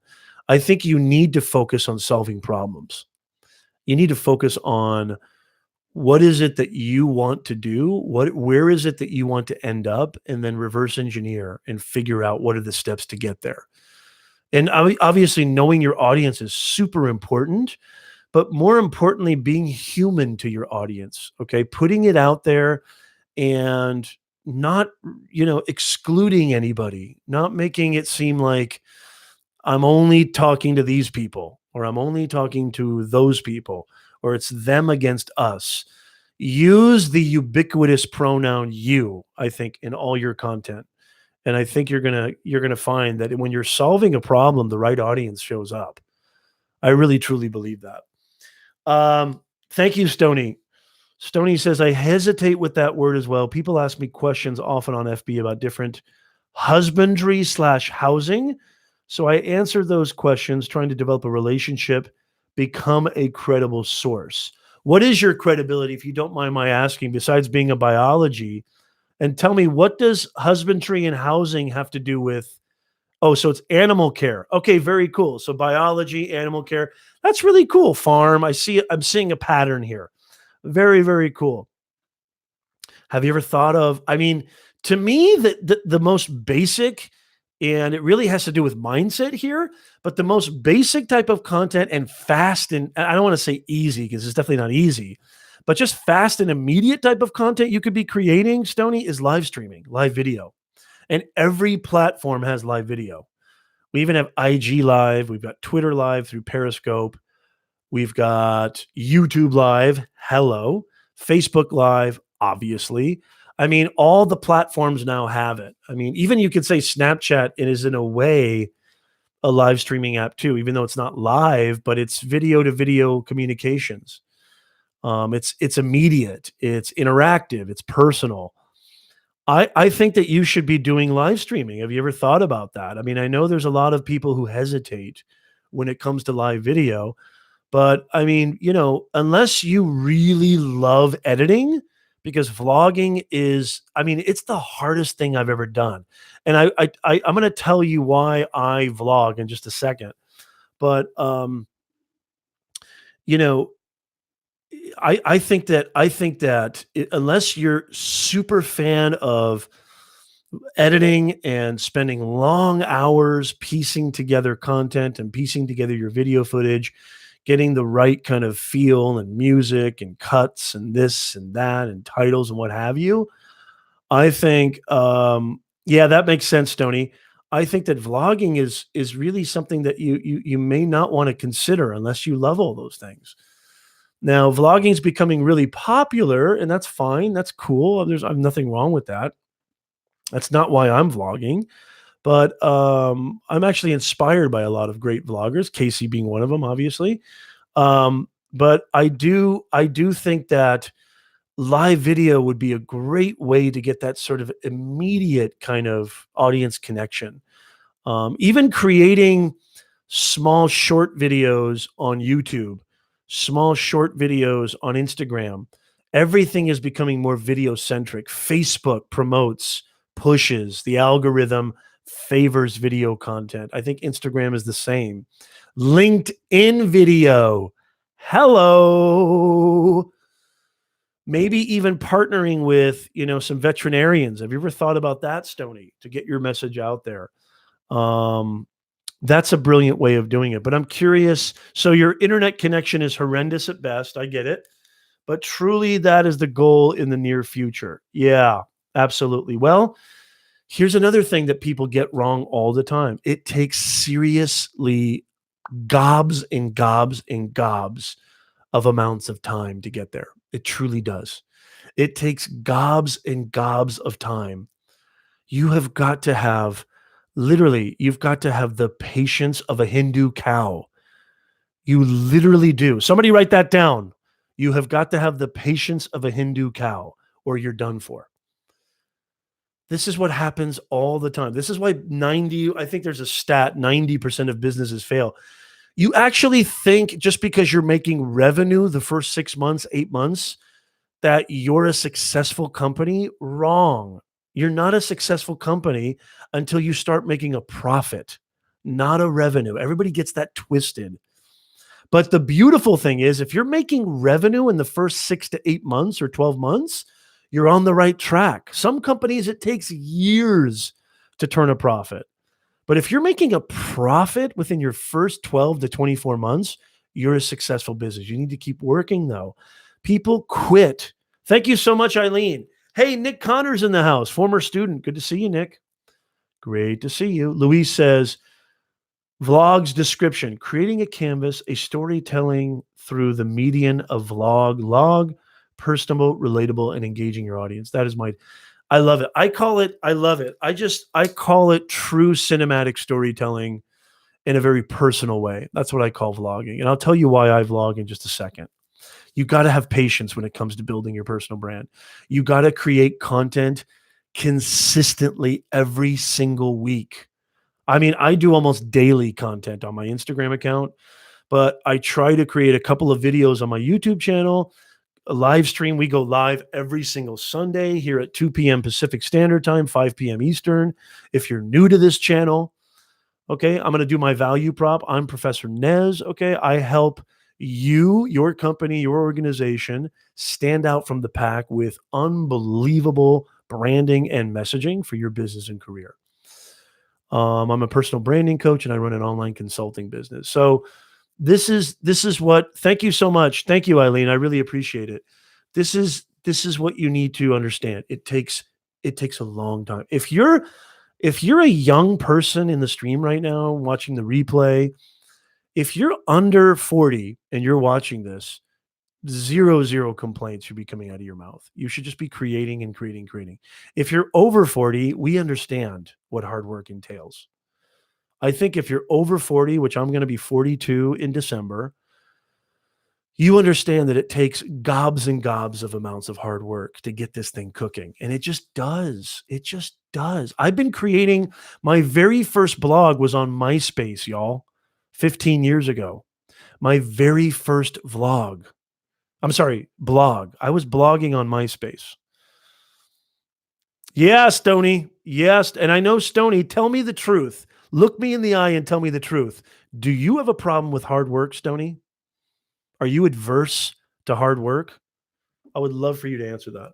I think you need to focus on solving problems. You need to focus on what is it that you want to do? Where is it that you want to end up? And then reverse engineer and figure out what are the steps to get there. And obviously knowing your audience is super important, but more importantly, being human to your audience, okay? Putting it out there and not, excluding anybody, not making it seem like I'm only talking to these people or I'm only talking to those people or it's them against us. Use the ubiquitous pronoun you, I think, in all your content. And I think you're going to find that when you're solving a problem, the right audience shows up. I really, truly believe that. Thank you, Stoney. Stoney says, I hesitate with that word as well. People ask me questions often on FB about different husbandry/housing. So I answer those questions, trying to develop a relationship, become a credible source. What is your credibility, if you don't mind my asking, besides being a biology? And tell me, what does husbandry and housing have to do with? Oh, so it's animal care. Okay, very cool. So biology, animal care. That's really cool. Farm. I'm seeing a pattern here. Very, very cool. Have you ever thought of, to me, the most basic, and it really has to do with mindset here, but the most basic type of content and fast, and I don't want to say easy because it's definitely not easy, but just fast and immediate type of content you could be creating, Stoney, is live streaming, live video. And every platform has live video. We even have IG Live. We've got Twitter Live through Periscope. We've got YouTube Live. Hello. Facebook Live. obviously. I mean, all the platforms now have it. I mean, even you could say Snapchat is in a way a live streaming app too, even though it's not live, but it's video to video communications. It's immediate, it's interactive, it's personal. I think that you should be doing live streaming. Have you ever thought about that? I mean, I know there's a lot of people who hesitate when it comes to live video, but I mean, unless you really love editing, because vlogging is, I mean, it's the hardest thing I've ever done. And I'm going to tell you why I vlog in just a second. But you know, I think that unless you're super fan of editing and spending long hours piecing together content and piecing together your video footage, getting the right kind of feel and music and cuts and this and that and titles and what have you. I think, yeah, that makes sense, Tony. I think that vlogging is really something that you may not want to consider unless you love all those things. Now, vlogging is becoming really popular, and that's fine. That's cool. I've nothing wrong with that. That's not why I'm vlogging, but I'm actually inspired by a lot of great vloggers, Casey being one of them, obviously. But I do think that live video would be a great way to get that sort of immediate kind of audience connection. Even creating small short videos on YouTube, small short videos on Instagram. Everything is becoming more video centric. Facebook promotes, pushes, the algorithm favors video content. I think Instagram is the same. LinkedIn video. Hello. Maybe even partnering with, some veterinarians. Have you ever thought about that, Stony, to get your message out there? Um, that's a brilliant way of doing it. But I'm curious. So your internet connection is horrendous at best. I get it. But truly, that is the goal in the near future. Yeah, absolutely. Well, here's another thing that people get wrong all the time. It takes seriously gobs and gobs and gobs of amounts of time to get there. It truly does. It takes gobs and gobs of time. You have got to have, literally, you've got to have the patience of a Hindu cow. You literally do. Somebody write that down. You have got to have the patience of a Hindu cow, or you're done for. This is what happens all the time. This is why I think there's a stat, 90% of businesses fail. You actually think just because you're making revenue the first 6 months, 8 months, that you're a successful company? Wrong. You're not a successful company until you start making a profit, not a revenue. Everybody gets that twisted. But the beautiful thing is, if you're making revenue in the first 6 to 8 months or 12 months, you're on the right track. Some companies, it takes years to turn a profit. But if you're making a profit within your first 12 to 24 months, you're a successful business. You need to keep working, though. People quit. Thank you so much, Eileen. Hey, Nick Connor's in the house, former student. Good to see you, Nick. Great to see you. Louise says, vlogs description, creating a canvas, a storytelling through the median of log, personable, relatable, and engaging your audience. That is I love it. I love it. I call it true cinematic storytelling in a very personal way. That's what I call vlogging. And I'll tell you why I vlog in just a second. You got to have patience when it comes to building your personal brand. You got to create content consistently every single week. I mean, I do almost daily content on my Instagram account, but I try to create a couple of videos on my YouTube channel. A live stream, we go live every single Sunday here at 2 p.m. Pacific Standard Time, 5 p.m. Eastern. If you're new to this channel, okay, I'm going to do my value prop. I'm Professor Nez, okay? I help you, your company, your organization stand out from the pack with unbelievable branding and messaging for your business and career. I'm a personal branding coach and I run an online consulting business. So this is what, thank you so much. Thank you, Eileen. I really appreciate it. This is what you need to understand. It takes a long time. If you're a young person in the stream right now watching the replay, if you're under 40 and you're watching this, zero complaints should be coming out of your mouth. You should just be creating and creating. If you're over 40, we understand what hard work entails. I think if you're over 40, which I'm going to be 42 in December, you understand that it takes gobs and gobs of amounts of hard work to get this thing cooking. And it just does. It just does. I've been creating, my very first blog was on MySpace, y'all, 15 years ago. My very first blog. I was blogging on MySpace. Yeah, Stony. Yes. And I know, Stony, tell me the truth. Look me in the eye and tell me the truth. Do you have a problem with hard work, Stony? Are you adverse to hard work? I would love for you to answer that.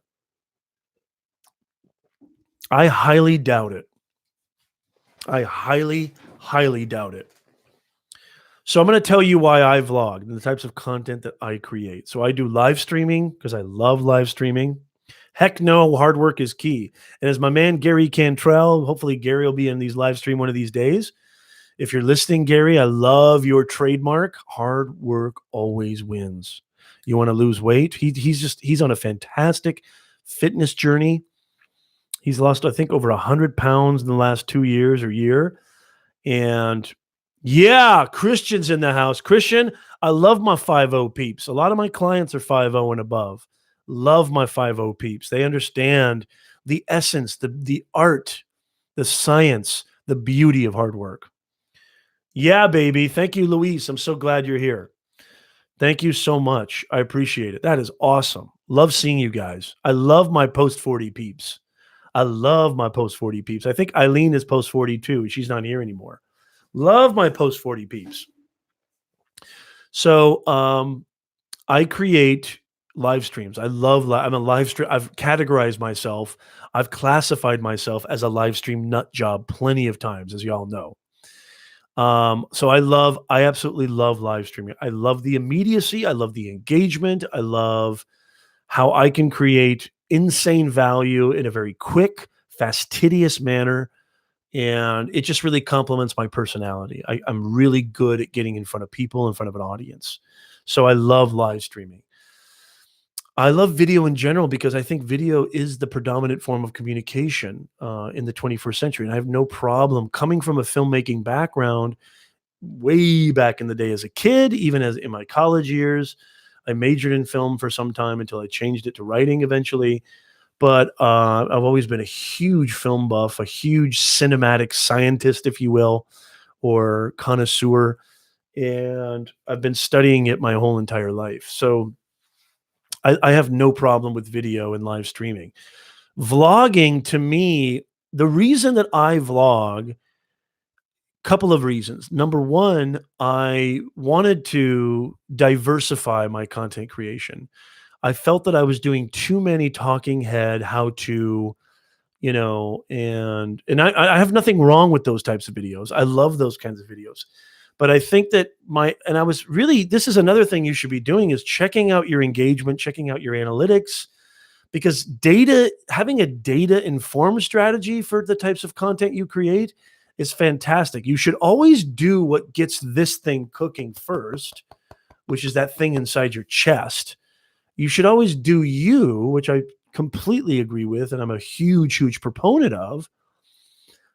I highly doubt it. I highly doubt it. So I'm going to tell you why I vlog and the types of content that I create. So I do live streaming because I love live streaming. Heck no, hard work is key. And as my man Gary Cantrell, hopefully Gary will be in these live stream one of these days. If you're listening, Gary, I love your trademark. Hard work always wins. You want to lose weight? He's on a fantastic fitness journey. He's lost, I think, over 100 pounds in the last 2 years or year. And yeah, Christian's in the house. Christian, I love my 5-0 peeps. A lot of my clients are 5-0 and above. Love my 5-0 peeps. They understand the essence, the art, the science, the beauty of hard work. Yeah, baby. Thank you, Luis. I'm so glad you're here. Thank you so much. I appreciate it. That is awesome. Love seeing you guys. I love my post 40 peeps. I love my post 40 peeps. I think Eileen is post 40 too. She's not here anymore. Love my post 40 peeps. So I create live streams. I'm a live stream. I've categorized myself. I've classified myself as a live stream nut job plenty of times, as y'all know. So I absolutely love live streaming. I love the immediacy. I love the engagement. I love how I can create insane value in a very quick, fastidious manner. And it just really complements my personality. I'm really good at getting in front of people, in front of an audience. So I love live streaming. I love video in general because I think video is the predominant form of communication in the 21st century. And I have no problem coming from a filmmaking background way back in the day as a kid, even as in my college years. I majored in film for some time until I changed it to writing eventually. But I've always been a huge film buff, a huge cinematic scientist, if you will, or connoisseur. And I've been studying it my whole entire life. So I have no problem with video and live streaming. Vlogging, to me, the reason that I vlog, couple of reasons. Number one, I wanted to diversify my content creation. I felt that I was doing too many talking head, how to, and I have nothing wrong with those types of videos. I love those kinds of videos. But I think that this is another thing you should be doing is checking out your engagement, checking out your analytics, because having a data informed strategy for the types of content you create is fantastic. You should always do what gets this thing cooking first, which is that thing inside your chest. You should always do you, which I completely agree with, and I'm a huge proponent of.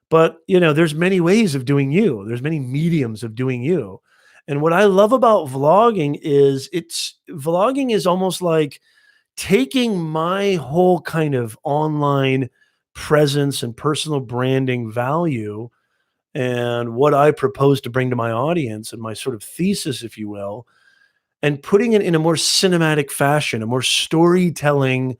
But, there's many ways of doing you. There's many mediums of doing you. And what I love about vlogging is vlogging is almost like taking my whole kind of online presence and personal branding value and what I propose to bring to my audience and my sort of thesis, if you will, and putting it in a more cinematic fashion, a more storytelling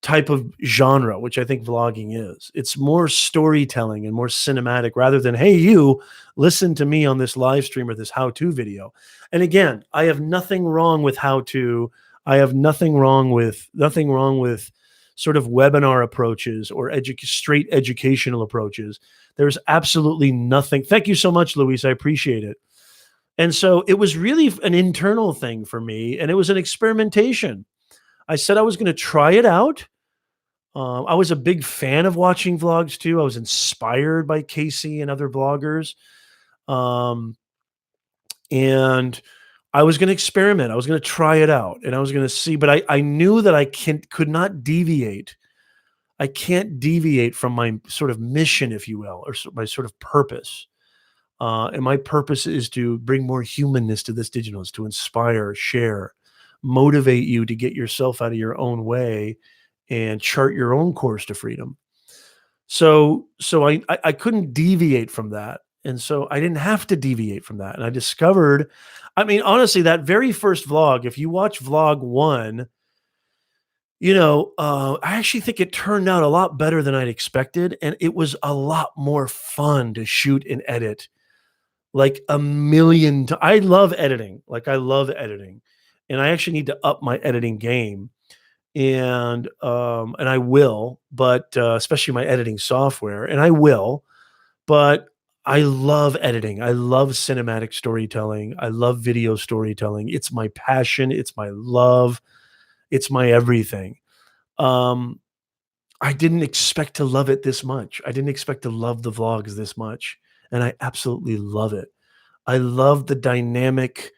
type of genre, which I think vlogging is. It's more storytelling and more cinematic rather than, hey, you listen to me on this live stream or this how-to video. And again, I have nothing wrong with how-to. I have nothing wrong with sort of webinar approaches or straight educational approaches. There's absolutely nothing. Thank you so much, Luis. I appreciate it. And so it was really an internal thing for me, and it was an experimentation. I said I was going to try it out. I was a big fan of watching vlogs too. I was inspired by Casey and other vloggers. And I was going to experiment. I was going to try it out and I was going to see, but I knew that could not deviate. I can't deviate from my sort of mission, if you will, or my sort of purpose. And my purpose is to bring more humanness to this digital, is to inspire, share, motivate you to get yourself out of your own way and chart your own course to freedom. So I couldn't deviate from that. And so I didn't have to deviate from that. And I discovered, I mean, honestly, that very first vlog, if you watch vlog 1, I actually think it turned out a lot better than I'd expected. And it was a lot more fun to shoot and edit, like a million. I love editing. Like I love editing. And I actually need to up my editing game. And I will, but especially my editing software, and I will, but I love editing. I love cinematic storytelling. I love video storytelling. It's my passion. It's my love. It's my everything. Um, I didn't expect to love it this much. I didn't expect to love the vlogs this much, and I absolutely love it. I love the dynamic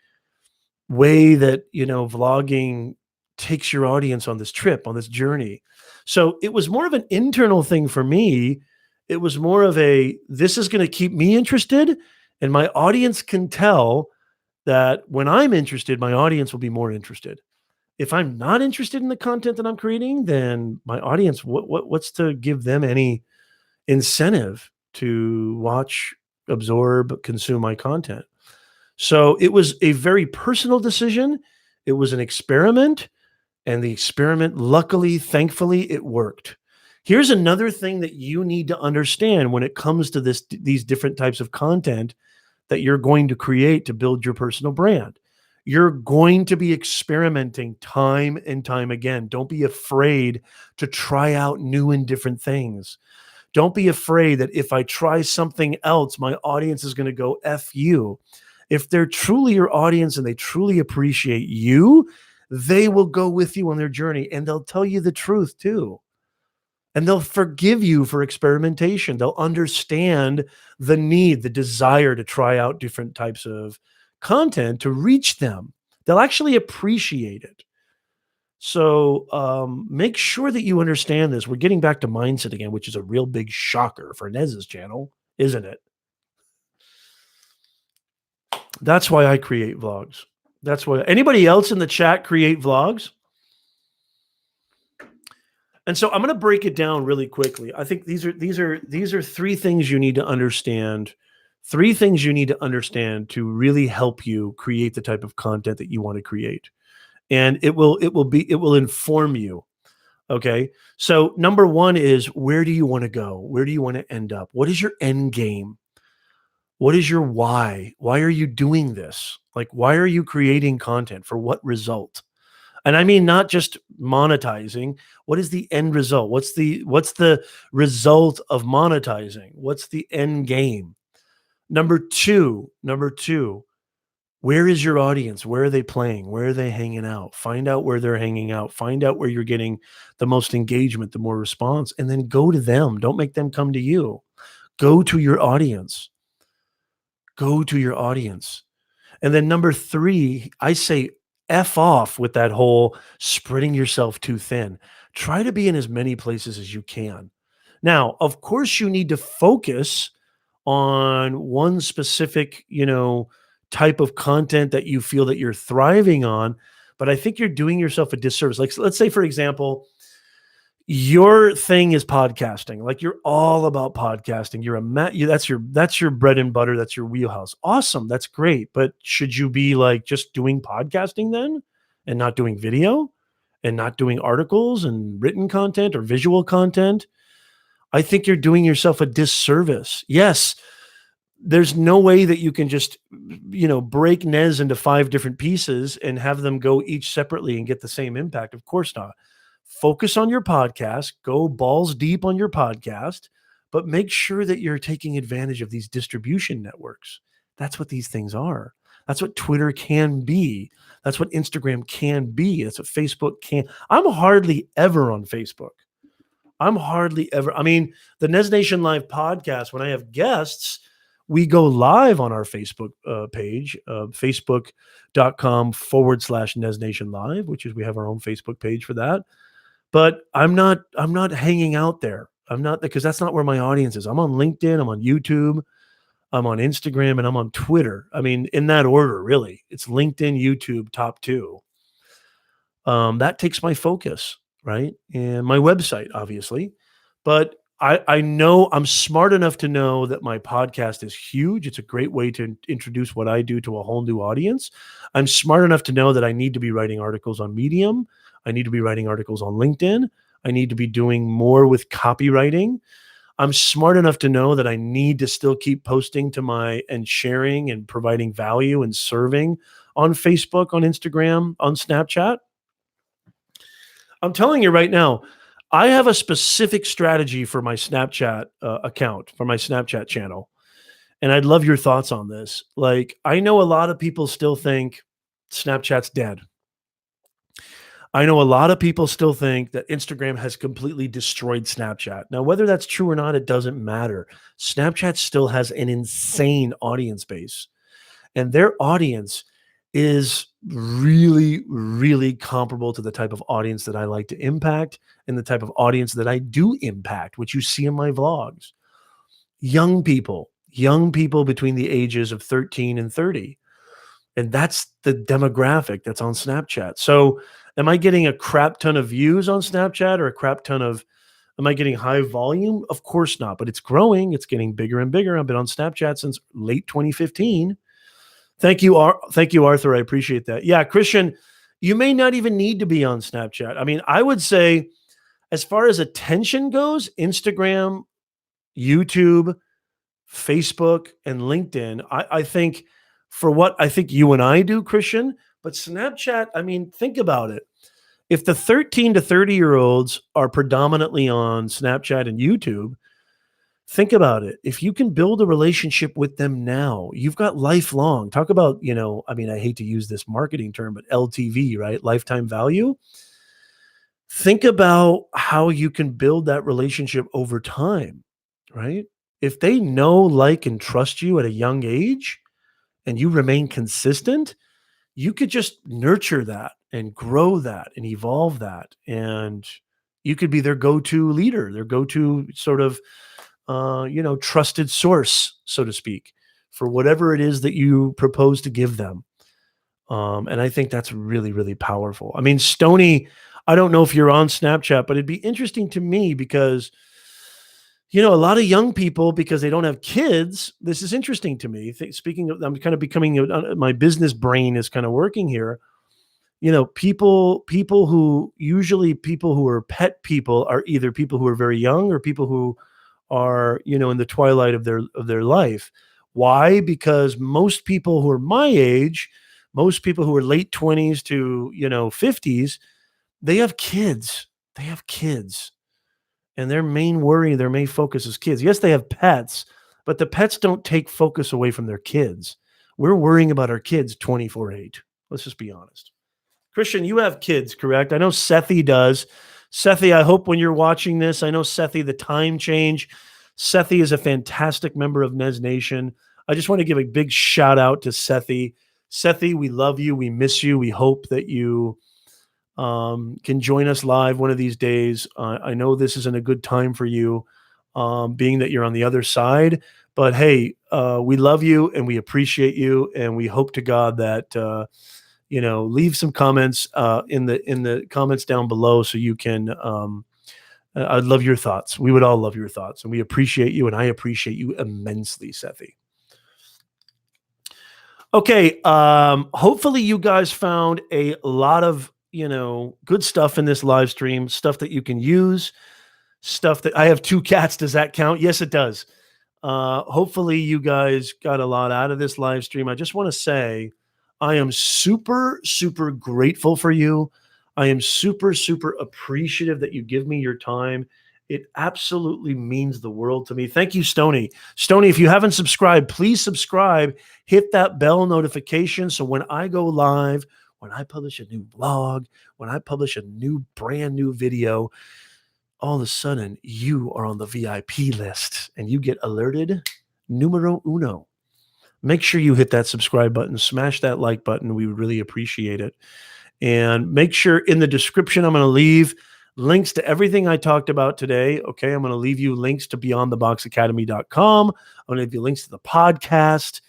way that, vlogging takes your audience on this trip, on this journey. So it was more of an internal thing for me. It was more of this is going to keep me interested, and my audience can tell that when I'm interested, my audience will be more interested. If I'm not interested in the content that I'm creating, then my audience, what's to give them any incentive to watch, absorb, consume my content? So it was a very personal decision. It was an experiment, and the experiment, luckily, thankfully, it worked. Here's another thing that you need to understand when it comes to these different types of content that you're going to create to build your personal brand. You're going to be experimenting time and time again. Don't be afraid to try out new and different things. Don't be afraid that if I try something else, my audience is going to go F you. If they're truly your audience and they truly appreciate you, they will go with you on their journey, and they'll tell you the truth too. And they'll forgive you for experimentation. They'll understand the need, the desire to try out different types of content to reach them. They'll actually appreciate it. So make sure that you understand this. We're getting back to mindset again, which is a real big shocker for Nez's channel, isn't it? That's why I create vlogs. That's why. Anybody else in the chat create vlogs? And so I'm going to break it down really quickly. I think these are 3 things you need to understand. 3 things you need to understand to really help you create the type of content that you want to create. And it will inform you. Okay? So number 1 is, where do you want to go? Where do you want to end up? What is your end game? What is your why? Why are you doing this? Like, why are you creating content? For what result? And I mean, not just monetizing. What is the end result? What's the result of monetizing? What's the end game? Number two, where is your audience? Where are they playing? Where are they hanging out? Find out where they're hanging out. Find out where you're getting the most engagement, the more response, and then go to them. Don't make them come to you. Go to your audience. Go to your audience. And then number 3, I say F off with that whole spreading yourself too thin. Try to be in as many places as you can. Now, of course, you need to focus on one specific, type of content that you feel that you're thriving on. But I think you're doing yourself a disservice. Like, let's say, for example, your thing is podcasting. Like, you're all about podcasting. That's your bread and butter. That's your wheelhouse. Awesome. That's great. But should you be like just doing podcasting then and not doing video and not doing articles and written content or visual content? I think you're doing yourself a disservice. Yes, there's no way that you can just, break Nez into 5 different pieces and have them go each separately and get the same impact. Of course not. Focus on your podcast, go balls deep on your podcast, but make sure that you're taking advantage of these distribution networks. That's what these things are. That's what Twitter can be. That's what Instagram can be. That's what Facebook can. I'm hardly ever on Facebook. I mean, the Nez Nation Live podcast, when I have guests, We go live on our Facebook page, facebook.com/Nez Nation Live, which is we have our own Facebook page for that. But I'm not hanging out there. I'm not, because that's not where my audience is. I'm on LinkedIn, I'm on YouTube, I'm on Instagram, and I'm on Twitter. I mean, in that order, really. It's LinkedIn, YouTube, top two. That takes my focus, right? And my website, obviously. But I know I'm smart enough to know that my podcast is huge. It's a great way to introduce what I do to a whole new audience. I'm smart enough to know that I need to be writing articles on Medium. I need to be writing articles on LinkedIn. I need to be doing more with copywriting. I'm smart enough to know that I need to still keep posting to my and sharing and providing value and serving on Facebook, on Instagram, on Snapchat. I'm telling you right now, I have a specific strategy for my Snapchat account, for my Snapchat channel. And I'd love your thoughts on this. Like, I know a lot of people still think Snapchat's dead. I know a lot of people still think that Instagram has completely destroyed Snapchat. Now, whether that's true or not, it doesn't matter. Snapchat still has an insane audience base, and their audience is really, really comparable to the type of audience that I like to impact and the type of audience that I do impact, which you see in my vlogs. Young people between the ages of 13 and 30. And that's the demographic that's on Snapchat. So am I getting a crap ton of views on Snapchat, or a crap ton of, am I getting high volume? Of course not, but it's growing. It's getting bigger and bigger. I've been on Snapchat since late 2015. Thank you, thank you, Arthur. I appreciate that. Yeah, Christian, you may not even need to be on Snapchat. I mean, I would say, as far as attention goes, Instagram, YouTube, Facebook, and LinkedIn, I think, for what I think you and I do, Christian, but Snapchat, I mean, think about it. If the 13 to 30-year-olds are predominantly on Snapchat and YouTube, think about it. If you can build a relationship with them now, you've got lifelong. Talk about, I mean, I hate to use this marketing term, but LTV, right? Lifetime value. Think about how you can build that relationship over time, right? If they know, like, and trust you at a young age and you remain consistent, you could just nurture that and grow that and evolve that. And you could be their go-to leader, their go-to sort of, trusted source, so to speak, for whatever it is that you propose to give them. And I think that's really, really powerful. I mean, Stony, I don't know if you're on Snapchat, but it'd be interesting to me because, a lot of young people, because they don't have kids, this is interesting to me. Speaking of, I'm kind of becoming, my business brain is kind of working here. People who, usually people who are pet people, are either people who are very young or people who are, in the twilight of their life. Why? Because most people who are my age, most people who are late 20s to, 50s, they have kids. They have kids. And their main worry, their main focus is kids. Yes, they have pets, but the pets don't take focus away from their kids. We're worrying about our kids 24/8. Let's just be honest. Christian, you have kids, correct? I know Sethi does. Sethi, I hope when you're watching this, I know Sethi, the time change. Sethi is a fantastic member of Nez Nation. I just want to give a big shout out to Sethi. Sethi, we love you. We miss you. We hope that you can join us live one of these days. I know this isn't a good time for you, being that you're on the other side. But hey, we love you and we appreciate you, and we hope to God that leave some comments in the comments down below, so you can. I'd love your thoughts. We would all love your thoughts, and we appreciate you, and I appreciate you immensely, Sethi. Okay, hopefully you guys found a lot of good stuff in this live stream, stuff that you can use, stuff that I have 2 cats. Does that count? Yes, it does. Hopefully you guys got a lot out of this live stream. I just want to say I am super, super grateful for you. I am super, super appreciative that you give me your time. It absolutely means the world to me. Thank you, Stony. Stony, if you haven't subscribed, please subscribe. Hit that bell notification so when I go live, when I publish a new vlog, when I publish a brand new video, all of a sudden you are on the VIP list and you get alerted numero uno. Make sure you hit that subscribe button, smash that like button. We would really appreciate it. And make sure in the description, I'm going to leave links to everything I talked about today. Okay. I'm going to leave you links to beyondtheboxacademy.com. I'm going to leave you links to the podcast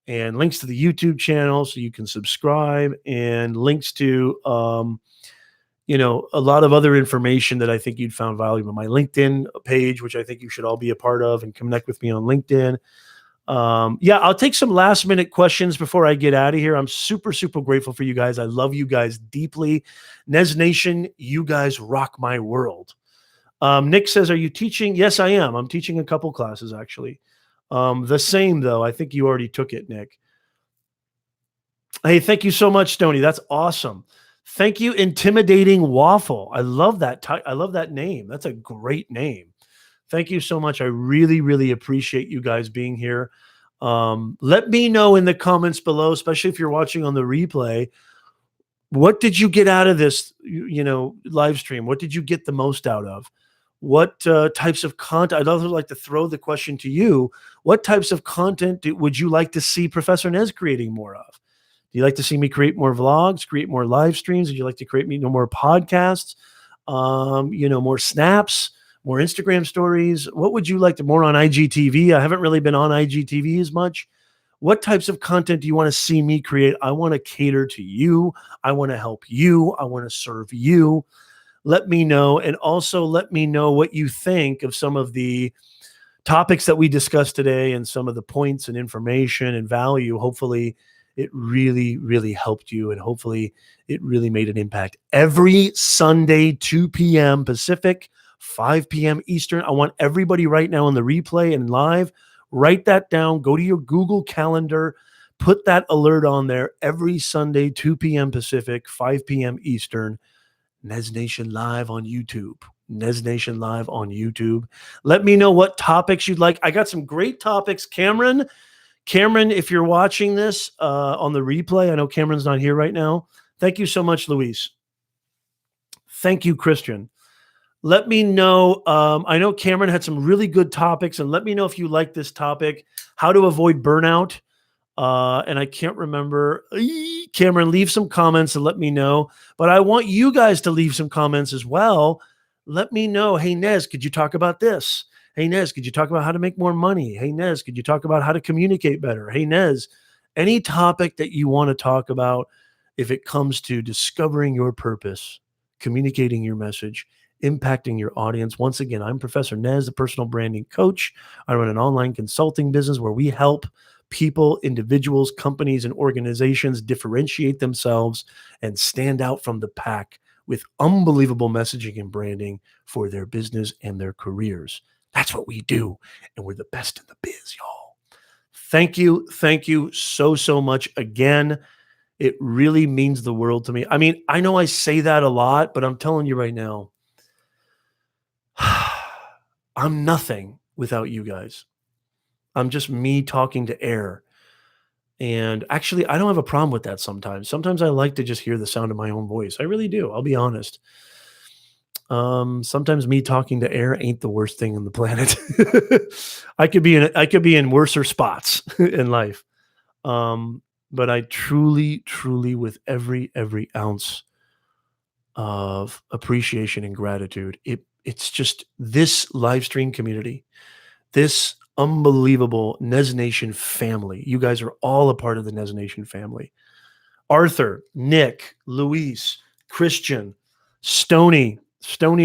and links to the YouTube channel so you can subscribe, and links to, a lot of other information that I think you'd found valuable. My LinkedIn page, which I think you should all be a part of and connect with me on LinkedIn. I'll take some last minute questions before I get out of here. I'm super, super grateful for you guys. I love you guys deeply. Nez Nation, you guys rock my world. Nick says, are you teaching? Yes, I am. I'm teaching a couple classes actually. The same though. I think you already took it, Nick. Hey, thank you so much, Stoney. That's awesome. Thank you, Intimidating Waffle. I love that. I love that name. That's a great name. Thank you so much. I really, really appreciate you guys being here. Let me know in the comments below, especially if you're watching on the replay, what did you get out of this, live stream? What did you get the most out of? What types of content? I'd also like to throw the question to you. What types of content would you like to see Professor Nez creating more of? Do you like to see me create more vlogs, create more live streams? Would you like to create more podcasts, more snaps, more Instagram stories? What would you like to more on IGTV? I haven't really been on IGTV as much. What types of content do you want to see me create? I want to cater to you. I want to help you. I want to serve you. Let me know. And also let me know what you think of some of the topics that we discussed today and some of the points and information and value. Hopefully it really, really helped you, and hopefully it really made an impact. Every Sunday, 2 p.m. Pacific, 5 p.m. Eastern. I want everybody right now on the replay and live, write that down. Go to your Google Calendar, put that alert on there. Every Sunday, 2 p.m. Pacific, 5 p.m. Eastern. Nez Nation Live on YouTube. Nez Nation Live on YouTube. Let me know what topics you'd like. I got some great topics. Cameron, if you're watching this on the replay, I know Cameron's not here right now. Thank you so much, Luis. Thank you, Christian. Let me know. I know Cameron had some really good topics, and let me know if you like this topic, how to avoid burnout. And I can't remember. Cameron, leave some comments and let me know. But I want you guys to leave some comments as well. Let me know. Hey, Nez, could you talk about this? Hey, Nez, could you talk about how to make more money? Hey, Nez, could you talk about how to communicate better? Hey, Nez, any topic that you want to talk about if it comes to discovering your purpose, communicating your message, impacting your audience. Once again, I'm Professor Nez, the personal branding coach. I run an online consulting business where we help people, individuals, companies, and organizations differentiate themselves and stand out from the pack with unbelievable messaging and branding for their business and their careers. That's what we do, and we're the best in the biz, y'all. Thank you. Thank you so, so much again. It really means the world to me. I mean, I know I say that a lot, but I'm telling you right now, I'm nothing without you guys. I'm just me talking to air. And actually, I don't have a problem with that sometimes. Sometimes I like to just hear the sound of my own voice. I really do. I'll be honest. Sometimes me talking to air ain't the worst thing on the planet. I could be in worser spots in life. But I truly, truly, with every ounce of appreciation and gratitude, it's just this live stream community, this unbelievable Nez Nation family. You guys are all a part of the Nez Nation family. Arthur, Nick, Luis, Christian, Stony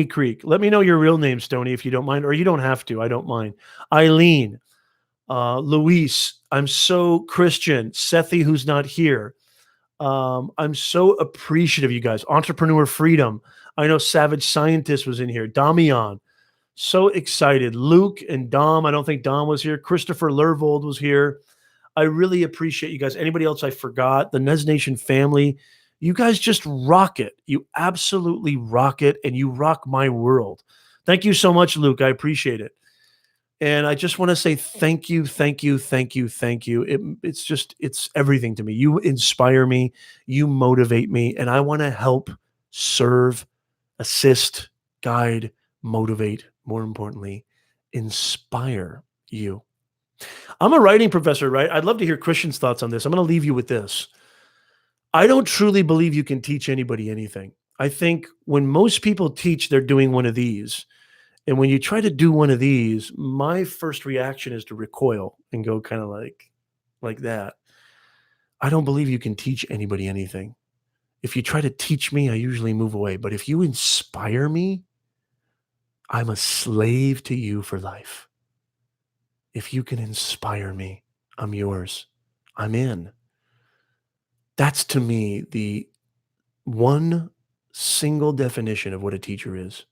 Creek. Let me know your real name, Stony, if you don't mind, or you don't have to. I don't mind. Eileen, Luis, I'm so Christian. Sethi, who's not here. I'm so appreciative of you guys. Entrepreneur Freedom. I know Savage Scientist was in here. Damian. So excited. Luke and Dom. I don't think Dom was here. Christopher Lervold was here. I really appreciate you guys. Anybody else I forgot? The Nez Nation family. You guys just rock it. You absolutely rock it, and you rock my world. Thank you so much, Luke. I appreciate it. And I just want to say thank you, thank you, thank you, thank you. It's everything to me. You inspire me, you motivate me, and I want to help, serve, assist, guide, motivate, more importantly, inspire you. I'm a writing professor, right? I'd love to hear Christian's thoughts on this. I'm going to leave you with this. I don't truly believe you can teach anybody anything. I think when most people teach, they're doing one of these. And when you try to do one of these, my first reaction is to recoil and go kind of like that. I don't believe you can teach anybody anything. If you try to teach me, I usually move away. But if you inspire me, I'm a slave to you for life. If you can inspire me, I'm yours. I'm in. That's to me the one single definition of what a teacher is: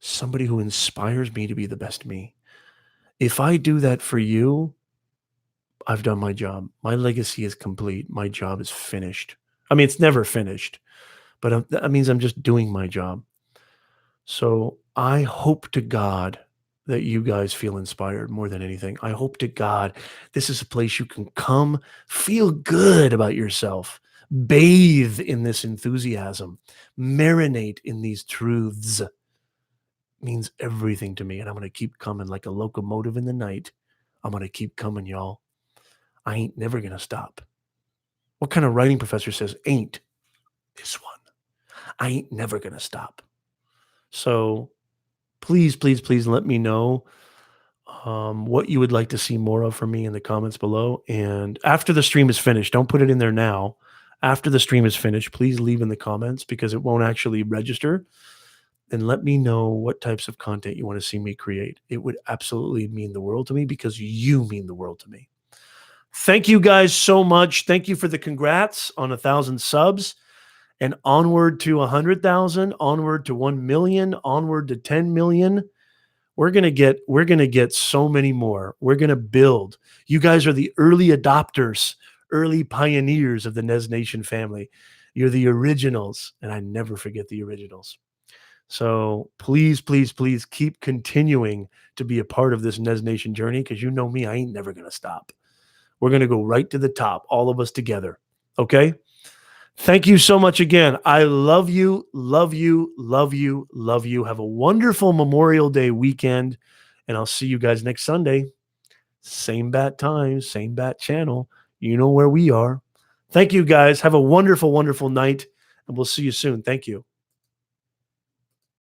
somebody who inspires me to be the best me. If I do that for you, I've done my job. My legacy is complete. My job is finished. I mean, it's never finished, but that means I'm just doing my job. So I hope to God that you guys feel inspired more than anything. I hope to God this is a place you can come, feel good about yourself, bathe in this enthusiasm, marinate in these truths. It means everything to me. And I'm going to keep coming like a locomotive in the night. I'm going to keep coming, y'all. I ain't never going to stop. What kind of writing professor says ain't? This one. I ain't never going to stop. So please, please, please let me know what you would like to see more of from me in the comments below. And after the stream is finished, don't put it in there now. After the stream is finished, please leave in the comments because it won't actually register. And let me know what types of content you want to see me create. It would absolutely mean the world to me because you mean the world to me. Thank you guys so much. Thank you for the congrats on 1,000 subs. And onward to 100,000, onward to 1 million, onward to 10 million. We're going to get so many more. We're going to build. You guys are the early adopters, early pioneers of the Nez Nation family. You're the originals, and I never forget the originals. So please, please, please keep continuing to be a part of this Nez Nation journey because you know me, I ain't never going to stop. We're going to go right to the top, all of us together. Okay? Thank you so much again. I love you, love you, love you, love you. Have a wonderful Memorial Day weekend, and I'll see you guys next Sunday. Same bat time, same bat channel. You know where we are. Thank you, guys. Have a wonderful, wonderful night, and we'll see you soon. Thank you.